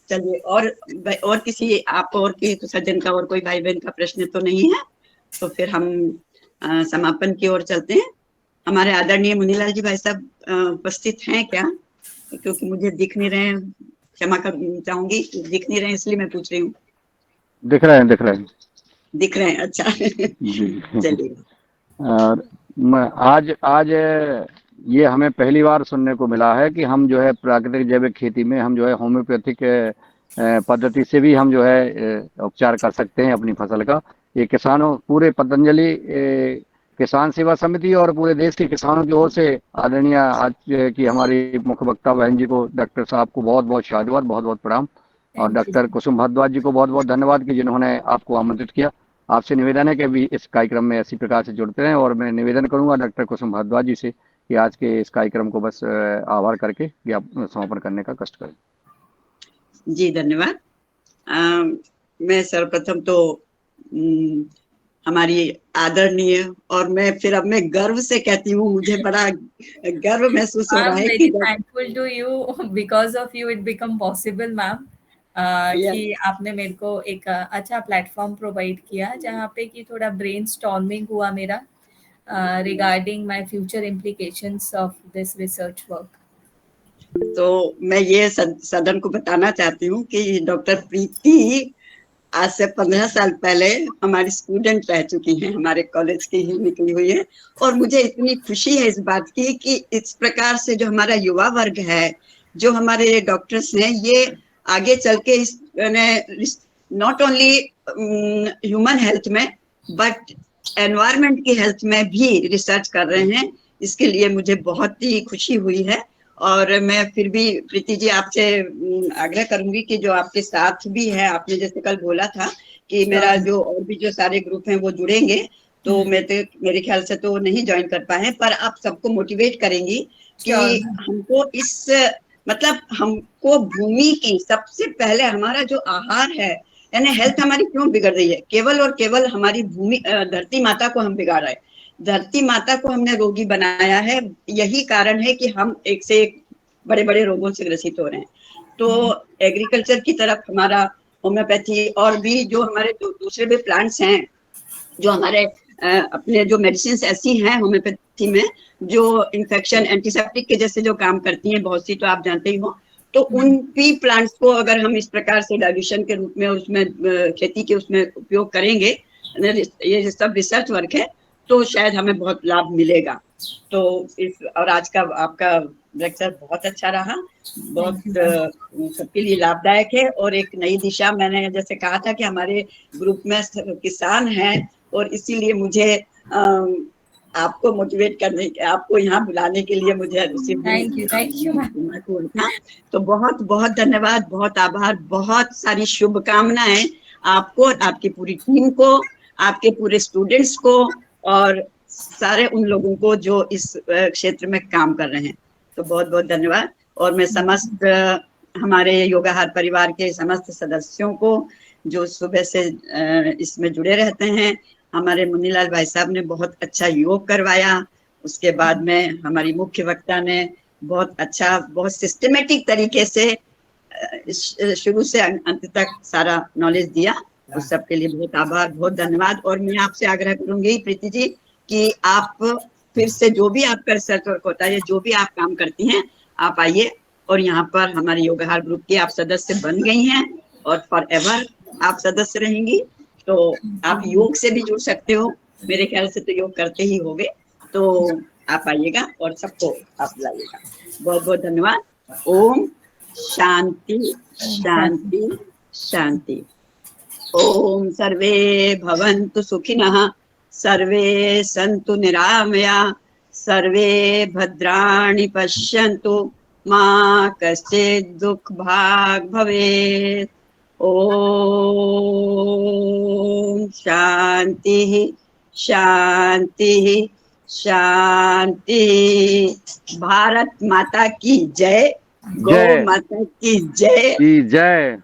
चलिए, और किसी आप और किसी सज्जन का और कोई भाई बहन का प्रश्न तो नहीं है, तो फिर हम समापन की ओर चलते हैं। हमारे आदरणीय मुनीलाल जी भाई साहब उपस्थित हैं क्या? क्योंकि मुझे दिख नहीं रहे हैं, क्षमा कर चाहूंगी, दिख नहीं रहे हैं इसलिए मैं पूछ रही हूँ। दिख रहे हैं, दिख रहे हैं, दिख रहे हैं, अच्छा। जी। चलिए। और आज ये हमें पहली बार सुनने को मिला है कि हम जो है प्राकृतिक जैविक खेती में हम जो है होम्योपैथिक पद्धति से भी हम जो है उपचार कर सकते हैं अपनी फसल का। ये किसानों, पूरे पतंजलि किसान सेवा समिति और पूरे देश के किसानों की ओर से आदरणीय आज की हमारी मुख्य वक्ता बहन जी को, डॉक्टर साहब को बहुत बहुत शादुबाद, बहुत बहुत प्रणाम। और डॉक्टर कुसुम भारद्वाज जी को बहुत बहुत धन्यवाद कि जिन्होंने आपको आमंत्रित किया। आपसे निवेदन है कि भी इस कार्यक्रम में इसी प्रकार से जुड़ते रहें, और मैं निवेदन करूंगा डॉक्टर कुसुम भारद्वाज जी से कि आज के इस कार्यक्रम को बस आभार करके समापन करने का कष्ट करें। जी धन्यवाद। मैं सर्वप्रथम तो हमारी आदरणीय, और मैं फिर अब मैं गर्व से कहती हूँ, मुझे बड़ा गर्व महसूस हो रहा है कि thankful to you, because of you it become possible ma'am, कि आपने मेरे को एक अच्छा प्लेटफॉर्म प्रोवाइड किया जहाँ पे कि थोड़ा ब्रेनस्टॉर्मिंग हुआ मेरा regarding my future implications of this research work. तो मैं ये सदन को बताना चाहती हूँ कि डॉक्टर प्रीति आज से 15 साल पहले हमारी स्टूडेंट रह चुकी हैं, हमारे कॉलेज की ही निकली हुई है। और मुझे इतनी खुशी है इस बात की कि इस प्रकार से जो हमारा युवा वर्ग है, जो हमारे डॉक्टर्स हैं, ये आगे चल के नॉट ओनली ह्यूमन हेल्थ में बट एनवायरनमेंट की हेल्थ में भी रिसर्च कर रहे हैं। इसके लिए मुझे बहुत ही खुशी हुई है। और मैं फिर भी प्रीति जी आपसे आग्रह करूंगी कि जो आपके साथ भी है, आपने जैसे कल बोला था कि मेरा जो और भी जो सारे ग्रुप हैं वो जुड़ेंगे, तो मेरे ख्याल से तो नहीं ज्वाइन कर पाए, पर आप सबको मोटिवेट करेंगी कि हमको इस मतलब हमको भूमि की सबसे पहले हमारा जो आहार है, यानी हेल्थ हमारी क्यों बिगड़ रही है, केवल और केवल हमारी भूमि धरती माता को हम बिगाड़ रहे हैं। धरती माता को हमने रोगी बनाया है, यही कारण है कि हम एक से एक बड़े बड़े रोगों से ग्रसित हो रहे हैं। तो एग्रीकल्चर की तरफ हमारा होम्योपैथी और भी जो हमारे दूसरे भी प्लांट्स हैं, जो हमारे अपने जो मेडिसिन ऐसी हैं होम्योपैथी में जो इन्फेक्शन एंटीसेप्टिक के जैसे जो काम करती हैं, बहुत सी तो आप जानते ही हो, तो उन भी प्लांट्स को अगर हम इस प्रकार से डाइल्यूशन के रूप में उसमें खेती के उसमें उपयोग करेंगे, ये सब रिसर्च वर्क है, तो शायद हमें बहुत लाभ मिलेगा। तो और आज का आपका लेक्चर बहुत अच्छा रहा, बहुत सबके लिए लाभदायक है और एक नई दिशा, मैंने जैसे कहा था कि हमारे ग्रुप में किसान हैं और इसीलिए मुझे आपको मोटिवेट करने, आपको यहाँ बुलाने के लिए मुझे था। तो बहुत बहुत धन्यवाद, बहुत आभार, बहुत सारी शुभकामनाएं आपको, आपकी पूरी टीम को, आपके पूरे स्टूडेंट्स को और सारे उन लोगों को जो इस क्षेत्र में काम कर रहे हैं। तो बहुत बहुत धन्यवाद। और मैं समस्त हमारे योगाहार परिवार के समस्त सदस्यों को जो सुबह से इसमें जुड़े रहते हैं, हमारे मुनीलाल भाई साहब ने बहुत अच्छा योग करवाया, उसके बाद में हमारी मुख्य वक्ता ने बहुत अच्छा, बहुत सिस्टमेटिक तरीके से शुरू से अंत तक सारा नॉलेज दिया, उस सब के लिए बहुत आभार, बहुत धन्यवाद। और मैं आपसे आग्रह करूंगी प्रीति जी कि आप फिर से जो भी आपका रिसर्च वर्क होता है, जो भी आप काम करती हैं, आप आइए और यहाँ पर हमारे योगाहार ग्रुप की आप सदस्य बन गई हैं और फॉर एवर आप सदस्य रहेंगी। तो आप योग से भी जुड़ सकते हो, मेरे ख्याल से तो योग करते ही होगे, तो आप आइएगा और सबको आप बुलाइएगा। बहुत बहुत धन्यवाद। ओम शांति शांति शांति। ओम सर्वे भवन्तु सुखिनः, सर्वे सन्तु निरामया, सर्वे भद्राणि पश्यन्तु, मा कश्चित् दुःख भाग् भवेत्। ओम शांति शांति शांति। भारत माता की जय, गौ जय। माता की जय, जी जय।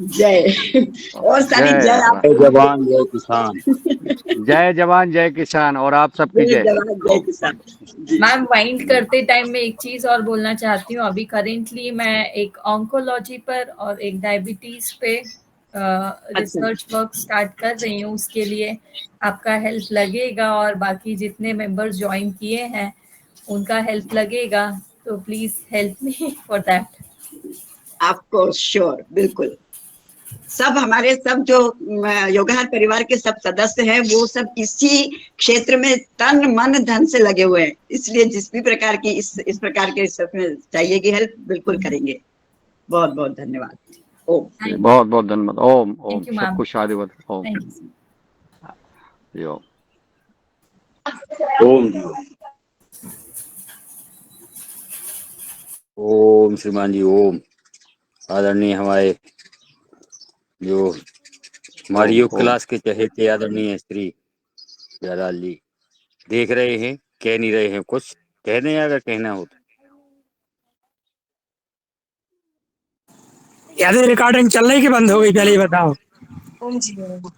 जय। और सारी जय। जय आप, जय जवान जय किसान। जय जवान जय किसान और आप सबकी जय जय। जवान जय किसान। मैम वाइंड करते टाइम में एक चीज और बोलना चाहती हूँ। अभी करेंटली मैं एक ऑन्कोलॉजी पर और एक डायबिटीज पे रिसर्च वर्क स्टार्ट कर रही हूँ। उसके लिए आपका हेल्प लगेगा और बाकी जितने मेंबर्स ज्वाइन किए हैं उनका हेल्प लगेगा, तो please help me for that. आपको श्योर, बिल्कुल। सब हमारे सब जो योगाहार परिवार के सब सदस्य हैं वो सब इसी क्षेत्र में तन मन धन से लगे हुए हैं, इसलिए जिस भी प्रकार की इस प्रकार के रिसर्च में चाहिएगी हेल्प, बिल्कुल करेंगे। बहुत बहुत धन्यवाद। ओम। बहुत बहुत धन्यवाद। Om Om Thank you, ma'am. सबको शादीवत। ओम Thank you. यो। ओम जी ओम। श्रीमान जी ओम। आदरणीय हमारे जो हमारी योग क्लास के चहेते आदरणीय श्री जयलाल जी देख रहे हैं, कह नहीं रहे हैं, कुछ कह दें अगर कहना हो तो। याद रिकॉर्डिंग चल रही कि बंद हो गई, पहले ही बताओ। ओम जी ओम।